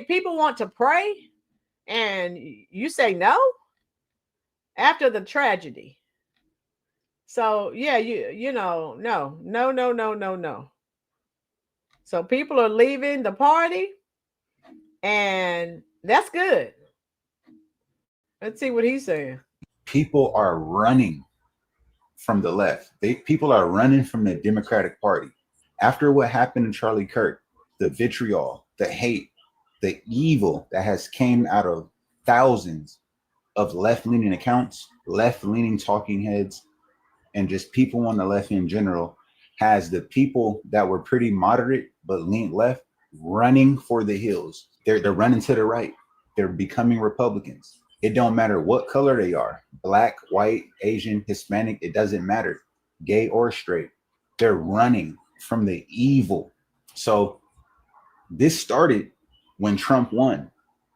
people want to pray and you say no after the tragedy. So yeah, no. So people are leaving the party and that's good. Let's see what he's saying. People are running from the left. People are running from the Democratic Party. After what happened to Charlie Kirk, the vitriol, the hate, the evil that has came out of thousands of left-leaning accounts, left-leaning talking heads, and just people on the left in general, has the people that were pretty moderate but leaned left running for the hills. They're running to the right. They're becoming Republicans. It don't matter what color they are, black, white, Asian, Hispanic, it doesn't matter, gay or straight. They're running from the evil. So this started when Trump won.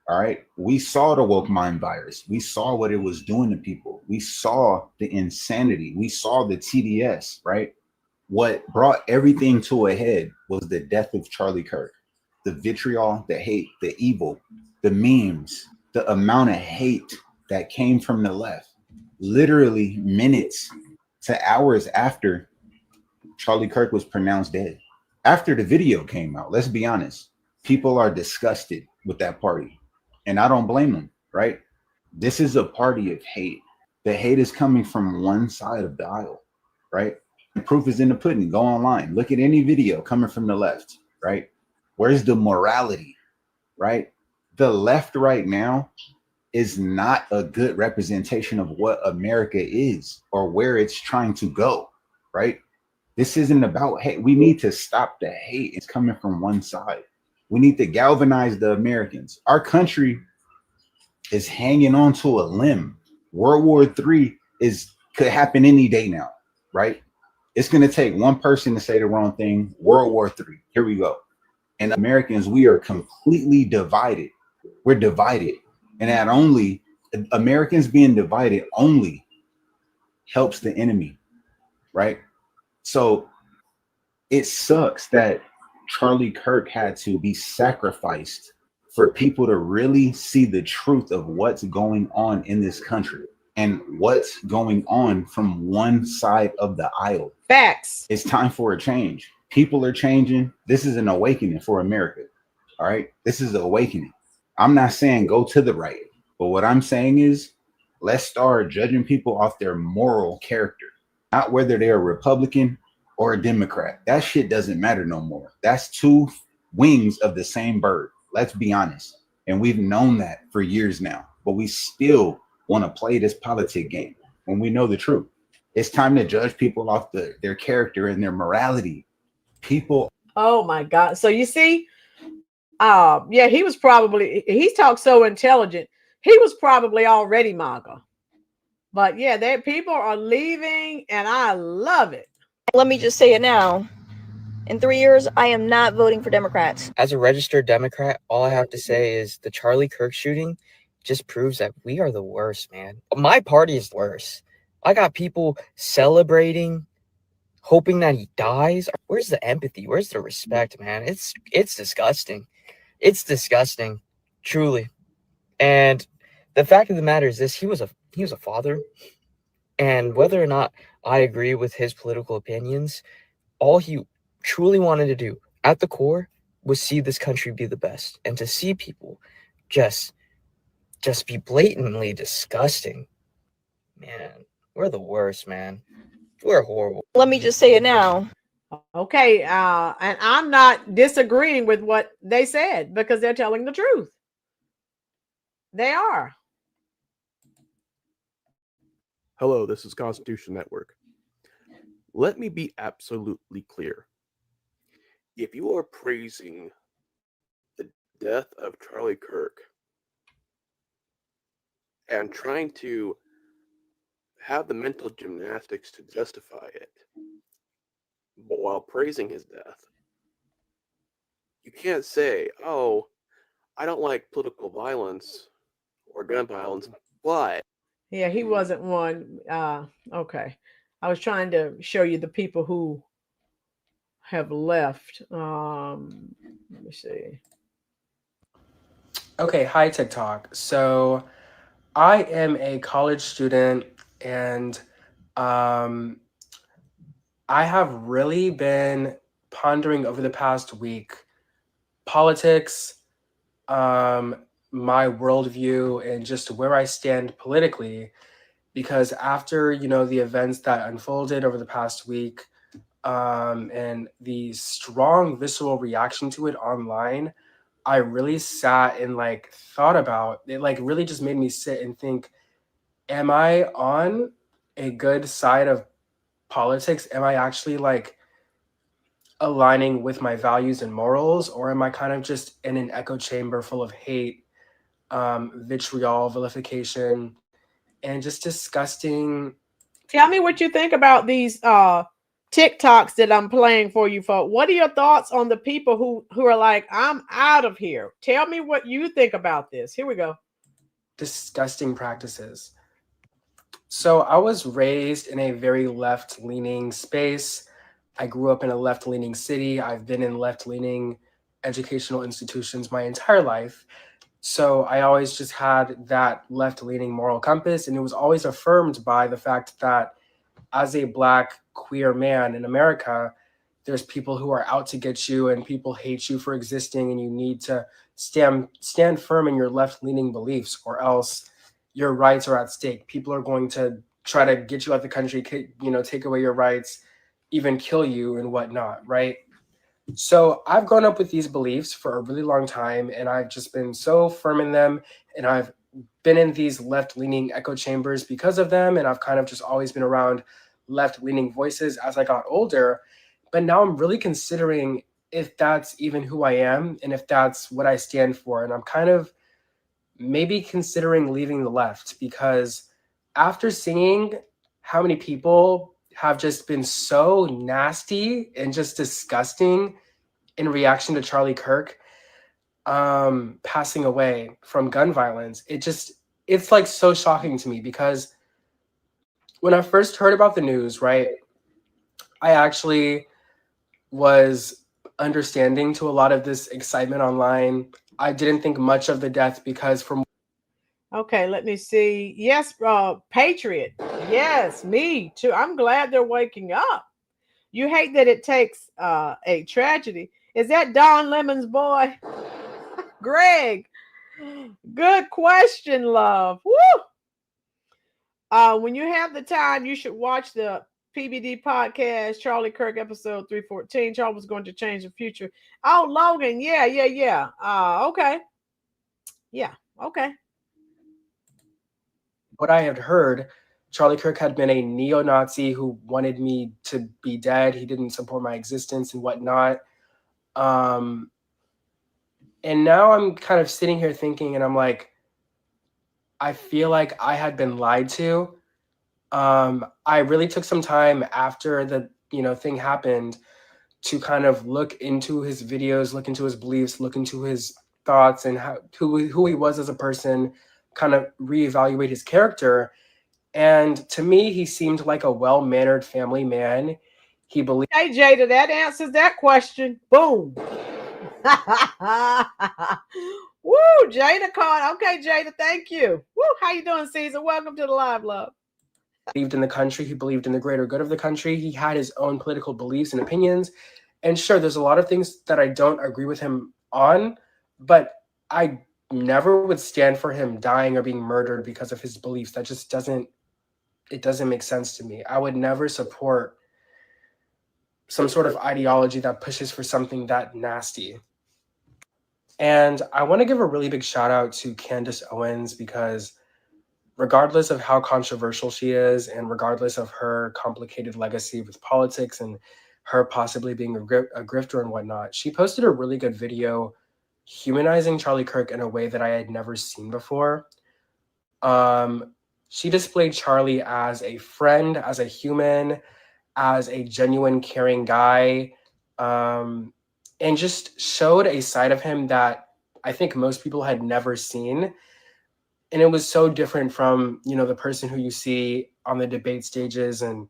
All right. We saw the woke mind virus. We saw what it was doing to people. We saw the insanity. We saw the TDS, right? What brought everything to a head was the death of Charlie Kirk. The vitriol, the hate, the evil, the memes, the amount of hate that came from the left, literally minutes to hours after Charlie Kirk was pronounced dead. After the video came out, let's be honest, people are disgusted with that party. And I don't blame them, right? This is a party of hate. The hate is coming from one side of the aisle, right? The proof is in the pudding. Go online. Look at any video coming from the left, right? Where's the morality, right? The left right now is not a good representation of what America is or where it's trying to go, right? This isn't about hate. We need to stop the hate. It's coming from one side. We need to galvanize the Americans. Our country is hanging on to a limb. World War III could happen any day now, right? It's going to take one person to say the wrong thing. World War III. Here we go. And Americans, we are completely divided. We're divided. And Americans being divided only helps the enemy, right? So it sucks that Charlie Kirk had to be sacrificed for people to really see the truth of what's going on in this country and what's going on from one side of the aisle. Facts. It's time for a change. People are changing. This is an awakening for America. All right. This is an awakening. I'm not saying go to the right, but what I'm saying is let's start judging people off their moral character, not whether they're a Republican or a Democrat. That shit doesn't matter no more. That's two wings of the same bird. Let's be honest. And we've known that for years now, but we still want to play this politic game when we know the truth. It's time to judge people off their character and their morality. People. Oh my God. So you see, yeah, he talks so intelligent. He was probably already MAGA. But yeah, people are leaving and I love it. Let me just say it now. In 3 years, I am not voting for Democrats. As a registered Democrat, all I have to say is the Charlie Kirk shooting just proves that we are the worst, man. My party is worse. I got people celebrating, hoping that he dies. Where's the empathy? Where's the respect, man? It's disgusting. It's disgusting, truly. And the fact of the matter is this: he was a father, and whether or not I agree with his political opinions, all he truly wanted to do at the core was see this country be the best, and to see people just be blatantly disgusting. Man, we're the worst, man. We're horrible. Let me just say it now. Okay, and I'm not disagreeing with what they said because they're telling the truth. They are. Hello, this is Constitution Network. Let me be absolutely clear. If you are praising the death of Charlie Kirk and trying to have the mental gymnastics to justify it, but while praising his death, you can't say, oh, I don't like political violence or gun violence, but... Yeah, he wasn't one. Okay. I was trying to show you the people who have left. Let me see. Okay, hi TikTok. So I am a college student, and I have really been pondering over the past week politics, my worldview, and just where I stand politically. Because after the events that unfolded over the past week, and the strong visceral reaction to it online, I really sat and thought about it. Really just made me sit and think, am I on a good side of politics? Am I actually aligning with my values and morals, or am I kind of just in an echo chamber full of hate, vitriol, vilification, and just disgusting? Tell me what you think about these TikToks that I'm playing for you, folks. What are your thoughts on the people who are like, I'm out of here? Tell me what you think about this. Here we go. Disgusting practices. So I was raised in a very left-leaning space. I grew up in a left-leaning city. I've been in left-leaning educational institutions my entire life. So I always just had that left-leaning moral compass, and it was always affirmed by the fact that as a Black queer man in America, there's people who are out to get you, and people hate you for existing, and you need to stand firm in your left-leaning beliefs, or else your rights are at stake. People are going to try to get you out of the country, take away your rights, even kill you and whatnot, right? So I've grown up with these beliefs for a really long time, and I've just been so firm in them, and I've been in these left-leaning echo chambers because of them, and I've kind of just always been around left-leaning voices as I got older. But now I'm really considering if that's even who I am and if that's what I stand for. And I'm kind of maybe considering leaving the left, because after seeing how many people have just been so nasty and just disgusting in reaction to Charlie Kirk passing away from gun violence, it's so shocking to me, because when I first heard about the news, right, I actually was understanding to a lot of this excitement online. I didn't think much of the death because from... Okay, let me see. Yes, Patriot. Yes, me too. I'm glad they're waking up. You hate that it takes a tragedy. Is that Don Lemon's boy? Greg. Good question, love. Woo! When you have the time, you should watch the PBD podcast, Charlie Kirk, episode 314. Charlie was going to change the future. Oh, Logan. Yeah. Okay. Yeah. Okay. What I had heard, Charlie Kirk had been a neo-Nazi who wanted me to be dead. He didn't support my existence and whatnot. And now I'm kind of sitting here thinking, and I'm like, I feel like I had been lied to. I really took some time after the thing happened to kind of look into his videos, look into his beliefs, look into his thoughts, and who he was as a person, kind of reevaluate his character. And to me, he seemed like a well-mannered family man. He believed. Hey, Jada, that answers that question. Boom. Woo, Jada called. Okay, Jada, thank you. Woo, how you doing, Caesar? Welcome to the live, love. Believed in the country. He believed in the greater good of the country. He had his own political beliefs and opinions. And sure, there's a lot of things that I don't agree with him on, but I never would stand for him dying or being murdered because of his beliefs. That just doesn't make sense to me. I would never support some sort of ideology that pushes for something that nasty. And I want to give a really big shout out to Candace Owens, because regardless of how controversial she is, and regardless of her complicated legacy with politics and her possibly being a grifter and whatnot, she posted a really good video humanizing Charlie Kirk in a way that I had never seen before. She displayed Charlie as a friend, as a human, as a genuine, caring guy, and just showed a side of him that I think most people had never seen. And it was so different from, the person who you see on the debate stages and,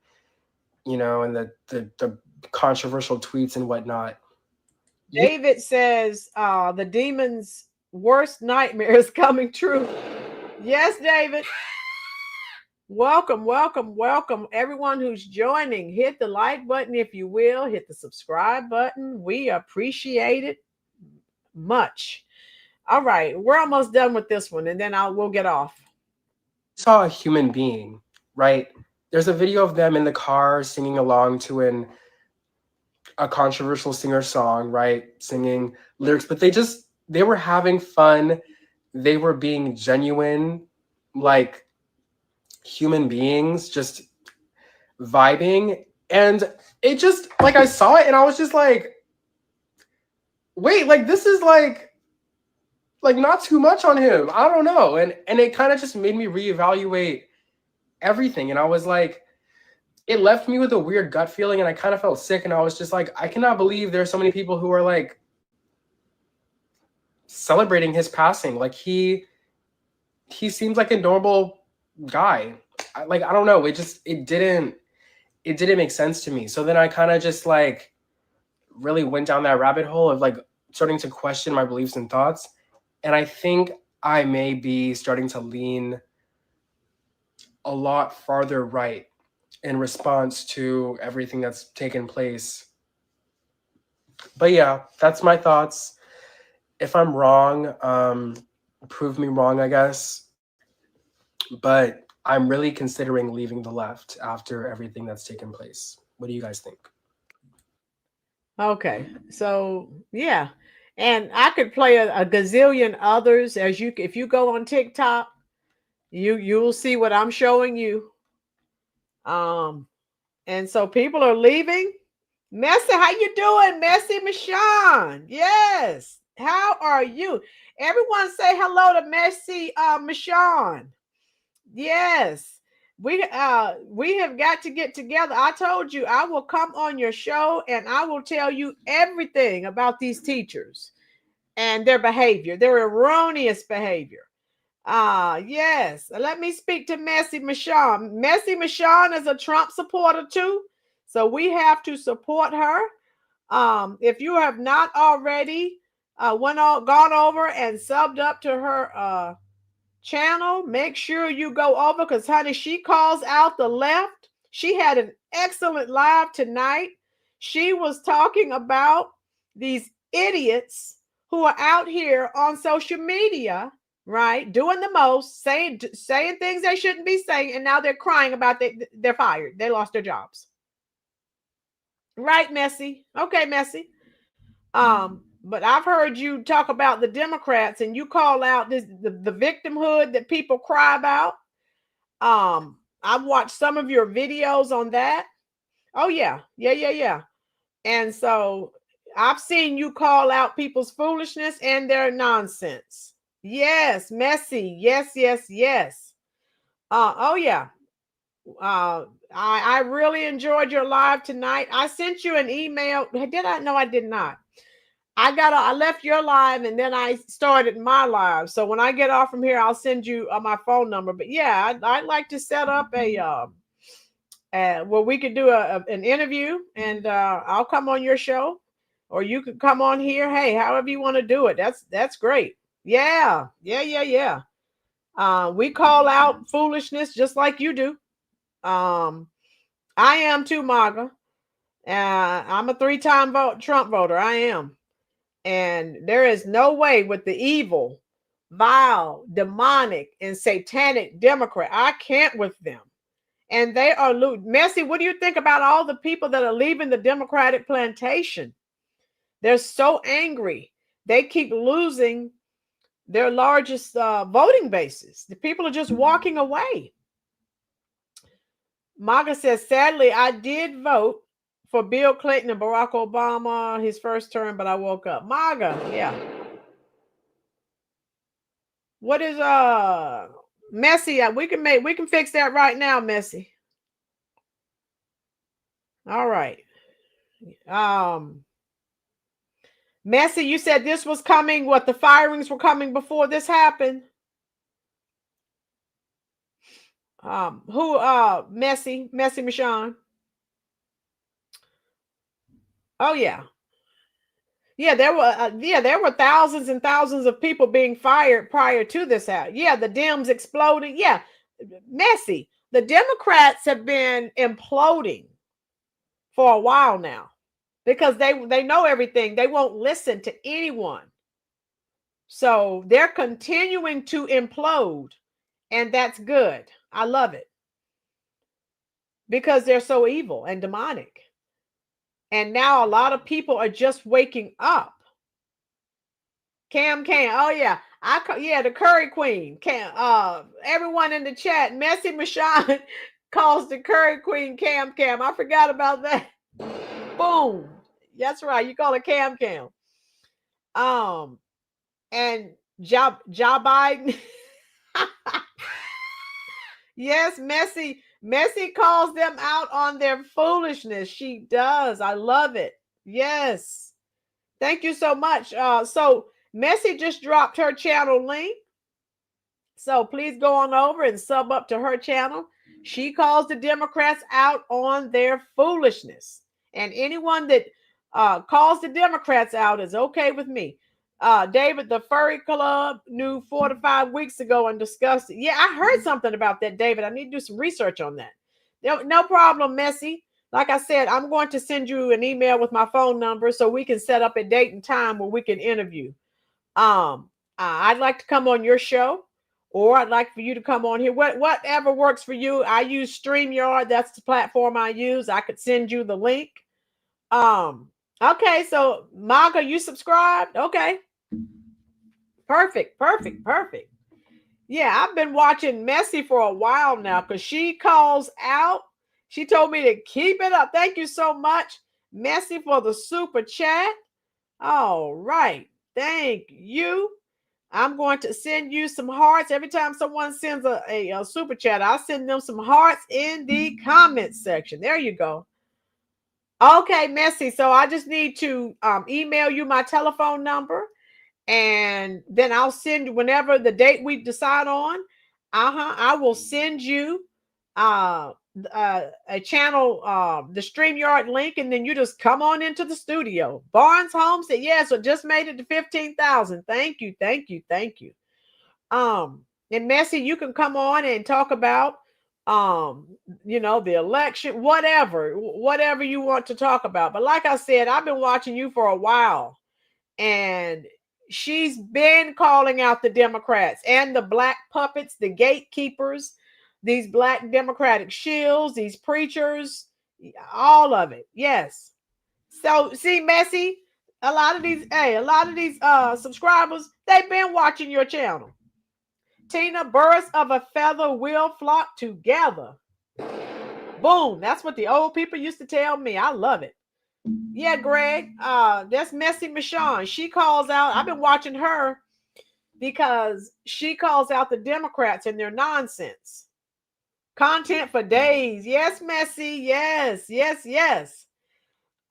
and the controversial tweets and whatnot. David says the demon's worst nightmare is coming true. Yes, David. Welcome, welcome, welcome. Everyone who's joining, hit the like button if you will. Hit the subscribe button. We appreciate it much. All right, we're almost done with this one, and then we'll get off. Saw a human being, right? There's a video of them in the car singing along to a controversial singer song, right? Singing lyrics, but they were having fun. They were being genuine, like human beings, just vibing. And it just, like, I saw it and I was just like, wait, like, this is like not too much on him. I don't know. And it kind of just made me reevaluate everything. And I was like, it left me with a weird gut feeling, and I kind of felt sick. And I was just like, I cannot believe there's so many people who are like celebrating his passing. Like he seems like a normal guy. I don't know. It didn't make sense to me. So then I kind of just like really went down that rabbit hole of like starting to question my beliefs and thoughts. And I think I may be starting to lean a lot farther right in response to everything that's taken place. But yeah, that's my thoughts. If I'm wrong, prove me wrong, I guess. But I'm really considering leaving the left after everything that's taken place. What do you guys think? Okay, so yeah, and I could play a gazillion others if you go on TikTok, you'll see what I'm showing you. And so people are leaving. Messi, how you doing? Messi Michon. Yes. How are you? Everyone say hello to Messi Michon. Yes. We have got to get together. I told you I will come on your show and I will tell you everything about these teachers and their behavior, their erroneous behavior. Yes. Let me speak to Messi Michon. Messi Michon is a Trump supporter too, so we have to support her. If you have not already gone over and subbed up to her channel, make sure you go over, because honey, she calls out the left. She had an excellent live tonight. She was talking about these idiots who are out here on social media, right, doing the most, saying things they shouldn't be saying, and now they're crying about they're fired. They lost their jobs. Right, Messi? Okay, Messi. But I've heard you talk about the Democrats, and you call out the victimhood that people cry about. I've watched some of your videos on that. Oh yeah. And so I've seen you call out people's foolishness and their nonsense. Yes, Messi. Yes. Oh yeah. I really enjoyed your live tonight. I sent you an email. Did I? No, I did not. I left your live and then I started my live. So when I get off from here, I'll send you my phone number. But yeah, I'd like to set up where we could do an interview, and I'll come on your show, or you could come on here. Hey, however you want to do it. That's great. Yeah. We call out foolishness just like you do. I am too, MAGA. I'm a 3-time Trump voter. I am. And there is no way with the evil, vile, demonic, and satanic Democrat. I can't with them. And they are messy. What do you think about all the people that are leaving the Democratic plantation? They're so angry. They keep losing their largest voting bases. The people are just walking away. MAGA says, sadly, I did vote for Bill Clinton and Barack Obama his first term, but I woke up. MAGA, yeah. What is Messy? We can fix that right now, Messy. All right. Messy, you said this was coming, what, the firings were coming before this happened? Messy Michonne? Oh yeah. Yeah, there were thousands and thousands of people being fired prior to this. Yeah, the Dems exploded. Yeah, Messy. The Democrats have been imploding for a while now because they know everything. They won't listen to anyone. So they're continuing to implode, and that's good. I love it because they're so evil and demonic. And now a lot of people are just waking up. Cam, oh yeah, the Curry Queen. Everyone in the chat, Messy Michonne calls the Curry Queen Cam. I forgot about that. Boom. That's right. You call it Cam. And Joe Biden. Yes, Messy calls them out on their foolishness. She does. I love it. Yes. Thank you so much. So Messy just dropped her channel link. So please go on over and sub up to her channel. She calls the Democrats out on their foolishness. And anyone that calls the Democrats out is okay with me. David, the Furry Club knew 4 to 5 weeks ago and discussed it. Yeah, I heard something about that, David. I need to do some research on that. No problem, Messy. Like I said, I'm going to send you an email with my phone number so we can set up a date and time where we can interview. I'd like to come on your show, or I'd like for you to come on here. Whatever works for you. I use StreamYard. That's the platform I use. I could send you the link. Okay, so MAGA, you subscribed? Okay. Perfect. Yeah, I've been watching Messy for a while now because she calls out. She told me to keep it up. Thank you so much, Messy, for the super chat. All right. Thank you. I'm going to send you some hearts. Every time someone sends a super chat, I'll send them some hearts in the comments section. There you go. Okay, Messy. So I just need to email you my telephone number, and then I'll send you whenever the date we decide on. I will send you a channel, the StreamYard link, and then you just come on into the studio. Barnes Home said, yes, so just made it to 15,000. Thank you. And Messy, you can come on and talk about the election, whatever you want to talk about. But like I said, I've been watching you for a while, and she's been calling out the Democrats and the black puppets, the gatekeepers, these black Democratic shills, these preachers, all of it. Yes. So see, Messy, a lot of these subscribers, they've been watching your channel. Tina, birds of a feather will flock together. Boom. That's what the old people used to tell me. I love it. Yeah, Greg. That's Messy Michonne. She calls out. I've been watching her because she calls out the Democrats and their nonsense. Content for days. Yes, Messy. Yes.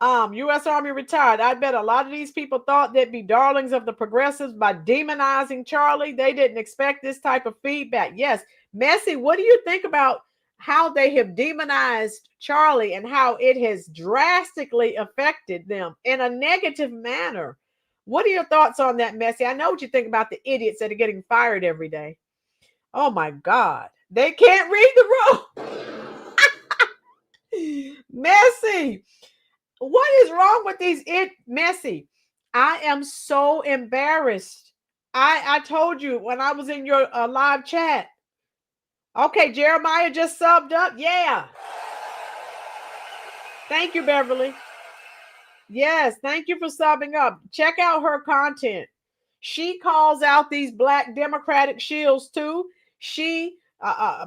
U.S. Army retired. I bet a lot of these people thought they'd be darlings of the progressives by demonizing Charlie. They didn't expect this type of feedback. Yes. Messy, what do you think about how they have demonized Charlie and how it has drastically affected them in a negative manner? What are your thoughts on that, Messy? I know what you think about the idiots that are getting fired every day. Oh my God. They can't read the room. Messy. What is wrong with these Messy? I am so embarrassed. I told you when I was in your live chat. Okay, Jeremiah just subbed up. Yeah. Thank you, Beverly. Yes, thank you for subbing up. Check out her content. She calls out these Black Democratic shields too. She,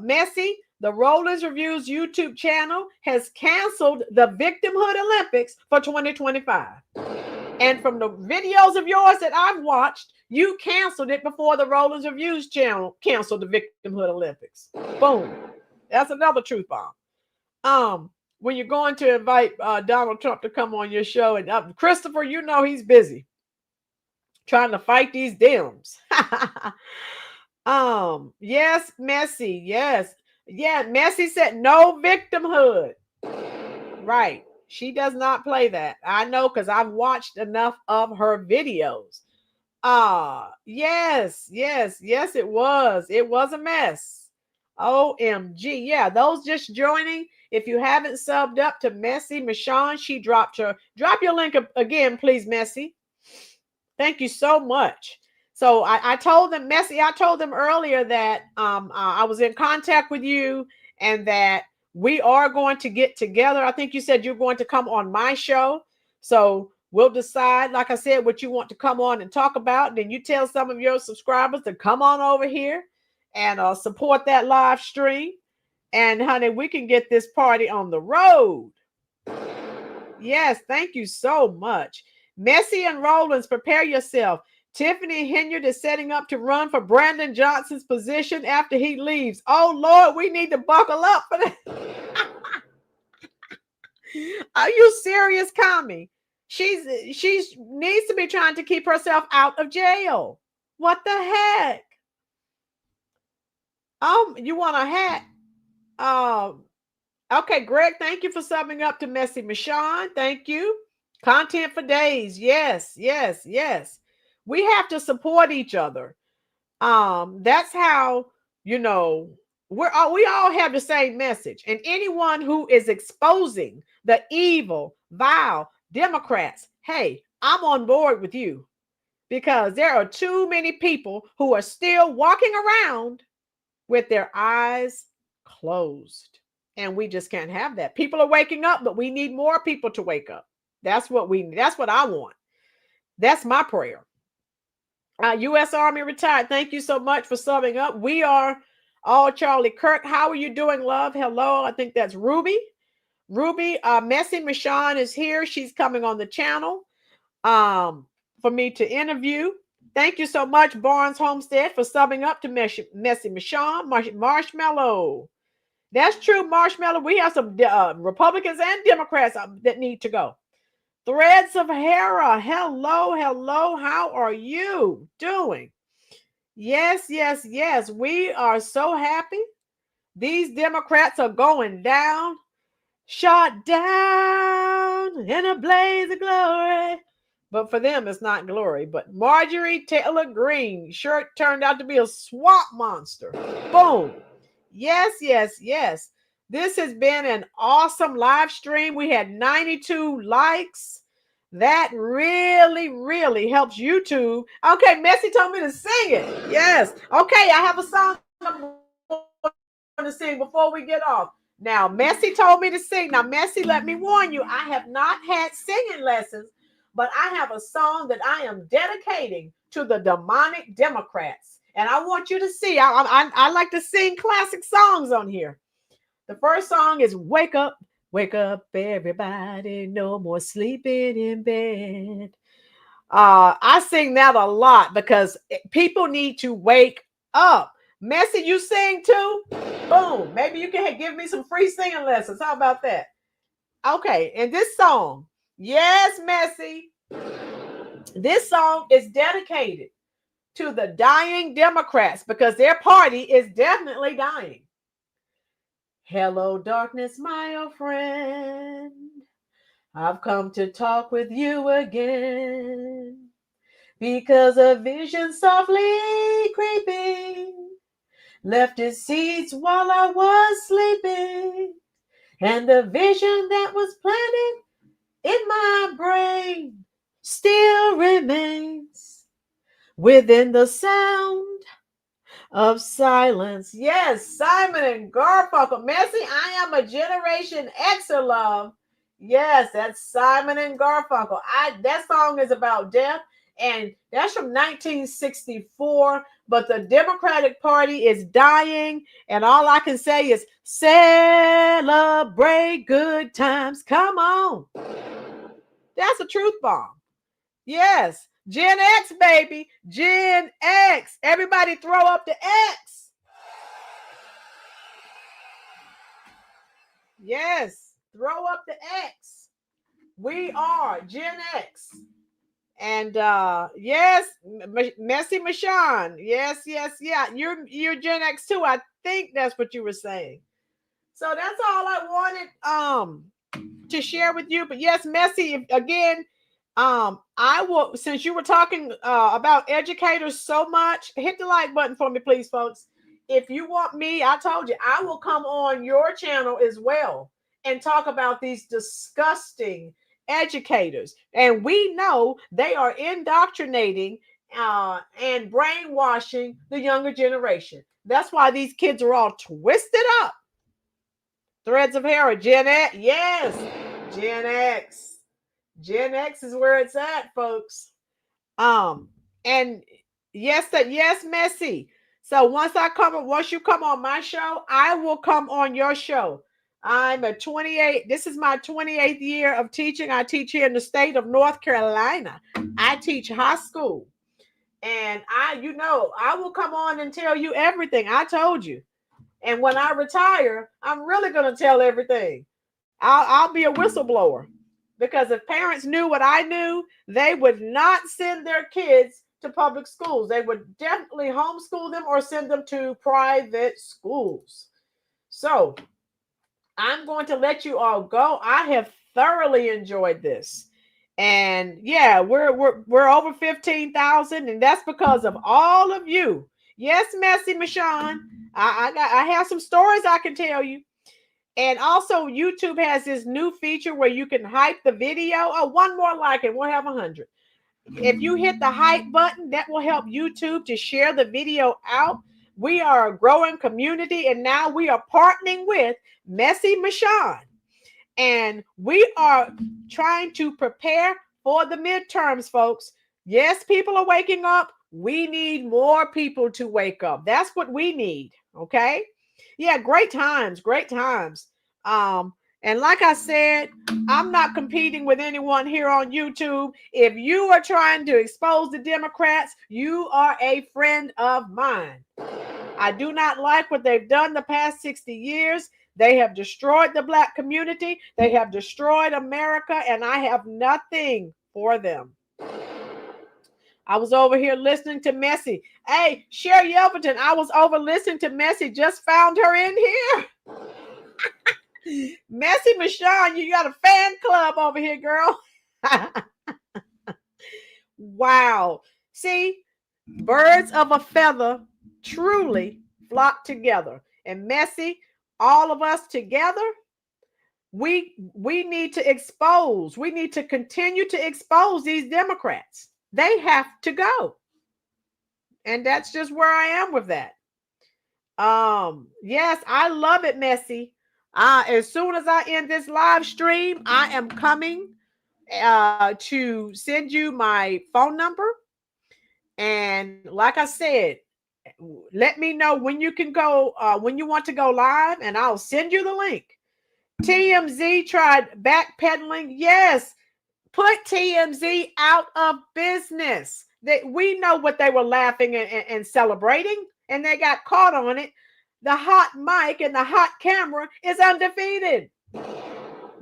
Messy, the Rolynn Reviews YouTube channel has canceled the Victimhood Olympics for 2025. And from the videos of yours that I've watched, you canceled it before the Rolynn Reviews channel canceled the Victimhood Olympics. Boom. That's another truth bomb. When you're going to invite Donald Trump to come on your show, and Christopher, you know he's busy trying to fight these Dems. Yes, Messy, yes. Yeah, Messy said no victimhood. Right. She does not play that. I know because I've watched enough of her videos. Yes, it was. It was a mess. OMG. Yeah, those just joining. If you haven't subbed up to Messy Michonne, she drop your link again, please, Messy. Thank you so much. So I told them, Messy, I told them earlier that I was in contact with you and that we are going to get together. I think you said you're going to come on my show. So we'll decide, like I said, what you want to come on and talk about. Then you tell some of your subscribers to come on over here and support that live stream. And honey, we can get this party on the road. Yes, thank you so much. Messy and Rollins, prepare yourself. Tiffany Henyard is setting up to run for Brandon Johnson's position after he leaves. Oh, Lord, we need to buckle up for that. Are you serious, Kami? She needs to be trying to keep herself out of jail. What the heck? You want a hat? Okay, Greg, thank you for subbing up to Messy Michonne. Thank you. Content for days. Yes. We have to support each other. That's how, we all have the same message. And anyone who is exposing the evil, vile Democrats, hey, I'm on board with you because there are too many people who are still walking around with their eyes closed. And we just can't have that. People are waking up, but we need more people to wake up. That's what I want. That's my prayer. U.S. Army retired. Thank you so much for subbing up. We are all Charlie Kirk. How are you doing, love? Hello. I think that's Ruby. Messy Michonne is here. She's coming on the channel for me to interview. Thank you so much, Barnes Homestead, for subbing up to Messy Michonne. Marshmallow. That's true, Marshmallow. We have some Republicans and Democrats that need to go. Threads of Hera. Hello. How are you doing? Yes. We are so happy. These Democrats are going down. Shot down in a blaze of glory. But for them, it's not glory. But Marjorie Taylor Greene sure turned out to be a swamp monster. Boom. Yes. This has been an awesome live stream. We had 92 likes. That really helps YouTube. Okay, Messy told me to sing it. Yes. Okay, I have a song I'm going to sing before we get off. Now, Messy told me to sing. Now, Messy, let me warn you, I have not had singing lessons, but I have a song that I am dedicating to the demonic Democrats. And I want you to see, I like to sing classic songs on here. The first song is Wake Up, everybody, no more sleeping in bed. I sing that a lot because people need to wake up. Messy, you sing too? Boom. Maybe you can give me some free singing lessons. How about that? Okay, and this song Yes, Messy. This song is dedicated to the dying Democrats because their party is definitely dying. Hello, darkness, my old friend. I've come to talk with you again because a vision softly creeping left its seeds while I was sleeping, and the vision that was planted in my brain still remains within the sound of silence. Yes, Simon and Garfunkel. Messy, I am a Generation Xer, love. Yes, that's Simon and Garfunkel. That song is about death, and that's from 1964. But the Democratic Party is dying, and all I can say is celebrate good times. Come on. That's a truth bomb. Yes. Gen X, baby. Gen X. Everybody throw up the X. Yes. Throw up the X. We are Gen X. And yes, Messy Michonne. Yes, yeah. You're Gen X too. I think that's what you were saying. So that's all I wanted to share with you. But yes, Messy, again, I will, since you were talking about educators so much, hit the like button for me, please, folks. If you want me, I told you, I will come on your channel as well and talk about these disgusting educators. And we know they are indoctrinating and brainwashing the younger generation. That's why these kids are all twisted up. Threads of hair, Gen X. Yes, Gen X. Gen X is where it's at, folks. And yes, Messy. So once you come on my show, I will come on your show. I'm a 28. This is my 28th year of teaching. I teach here in the state of North Carolina. I teach high school. And I will come on and tell you everything. I told you. And when I retire, I'm really going to tell everything. I'll be a whistleblower. Because if parents knew what I knew, they would not send their kids to public schools. They would definitely homeschool them or send them to private schools. So I'm going to let you all go. I have thoroughly enjoyed this. And yeah, we're over 15,000, and that's because of all of you. Yes, Messy Michonne. I have some stories I can tell you. And also, YouTube has this new feature where you can hype the video. Oh, one more like it, we'll have 100. If you hit the hype button, that will help YouTube to share the video out. We are a growing community, and now we are partnering with Messy Michonne. And we are trying to prepare for the midterms, folks. Yes, people are waking up. We need more people to wake up. That's what we need, okay? Yeah, great times. And like I said, I'm not competing with anyone here on YouTube. If you are trying to expose the Democrats, you are a friend of mine. I do not like what they've done the past 60 years. They have destroyed the Black community. They have destroyed America, and I have nothing for them. I was over here listening to Messy. Hey, Sherry Yelverton, I was over listening to Messy. Just found her in here. Messy Michonne, you got a fan club over here, girl. Wow. See, birds of a feather truly flock together. And Messy, all of us together, we need to expose. We need to continue to expose these Democrats. They have to go. And that's just where I am with that. Yes, I love it, Messy. As soon as I end this live stream, I am coming to send you my phone number. And like I said, let me know when you can go, when you want to go live, and I'll send you the link. TMZ tried backpedaling. Yes, put TMZ out of business. We know what they were laughing and celebrating, and they got caught on it. The hot mic and the hot camera is undefeated.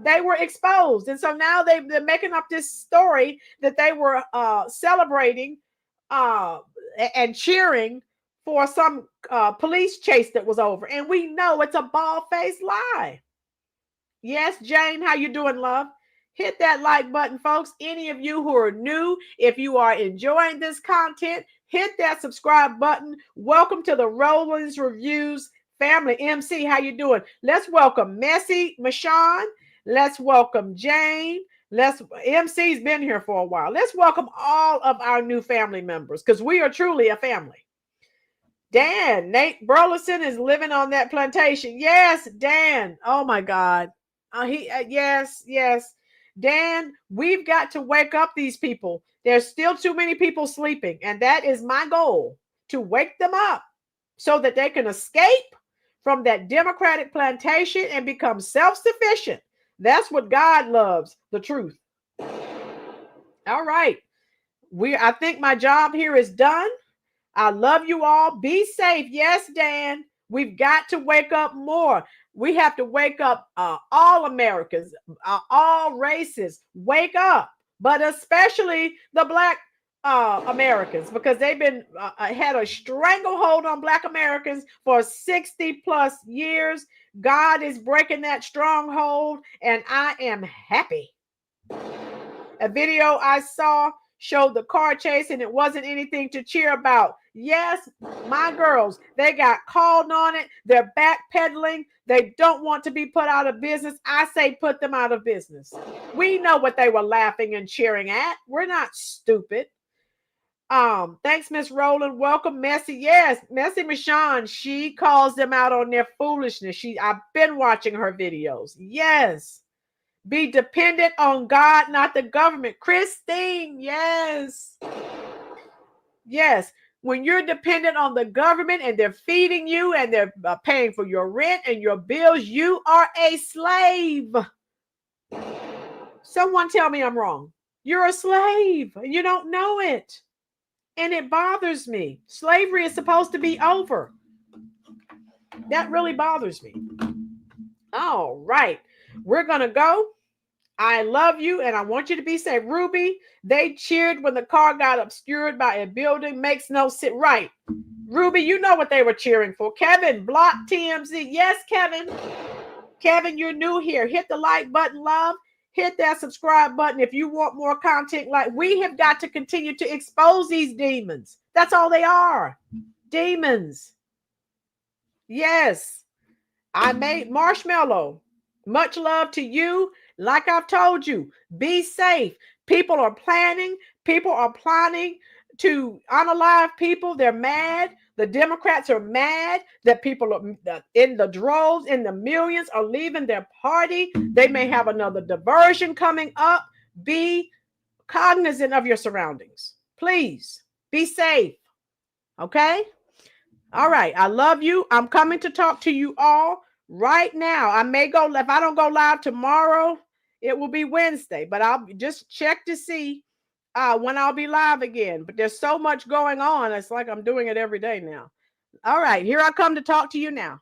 they were exposed. And so now they're making up this story that they were celebrating and cheering for some police chase that was over. And we know it's a bald-faced lie. Yes, Jane, how you doing, love? Hit that like button, folks. Any of you who are new, if you are enjoying this content, hit that subscribe button. Welcome to the Rolynn's Reviews family. MC, how you doing? Let's welcome Messy Michonne. Let's welcome Jane. MC's been here for a while. Let's welcome all of our new family members because we are truly a family. Dan, Nate Burleson is living on that plantation. Yes, Dan. Oh my God. Yes. Dan, we've got to wake up these people. There's still too many people sleeping, and that is my goal, to wake them up so that they can escape from that Democratic plantation and become self-sufficient. That's what God loves, the truth. All right. I think my job here is done. I love you all. Be safe. Yes, Dan. We've got to wake up more. We have to wake up all Americans, all races. Wake up, but especially the Black Americans, because they've been had a stranglehold on Black Americans for 60 plus years. God is breaking that stronghold, and I am happy. A video I saw showed the car chase, and it wasn't anything to cheer about. Yes, my girls, they got called on it. They're backpedaling. They don't want to be put out of business. I say put them out of business. We know what they were laughing and cheering at. We're not stupid. Thanks, Miss Rolynn. Welcome, Messy. Yes, Messy Michonne, she calls them out on their foolishness. I've been watching her videos. Yes. Be dependent on God, not the government. Christine, yes. Yes. When you're dependent on the government and they're feeding you and they're paying for your rent and your bills, you are a slave. Someone tell me I'm wrong. You're a slave and you don't know it. And it bothers me. Slavery is supposed to be over. That really bothers me. All right. We're going to go. I love you and I want you to be safe. Ruby, they cheered when the car got obscured by a building. Makes no sense. Right. Ruby, you know what they were cheering for. Kevin, block TMZ. Yes, Kevin. Kevin, you're new here. Hit the like button, love. Hit that subscribe button if you want more content. Like, we have got to continue to expose these demons. That's all they are. Demons. Yes. I made Marshmallow. Much love to you. Like I've told you, be safe. People are planning to unalive people. They're mad. The Democrats are mad that people are in the droves, in the millions, are leaving their party. They may have another diversion coming up. Be cognizant of your surroundings. Please be safe. Okay? All right. I love you. I'm coming to talk to you all right now. I may go, if I don't go live tomorrow, it will be Wednesday, but I'll just check to see when I'll be live again. But there's so much going on. It's like I'm doing it every day now. All right, here I come to talk to you now.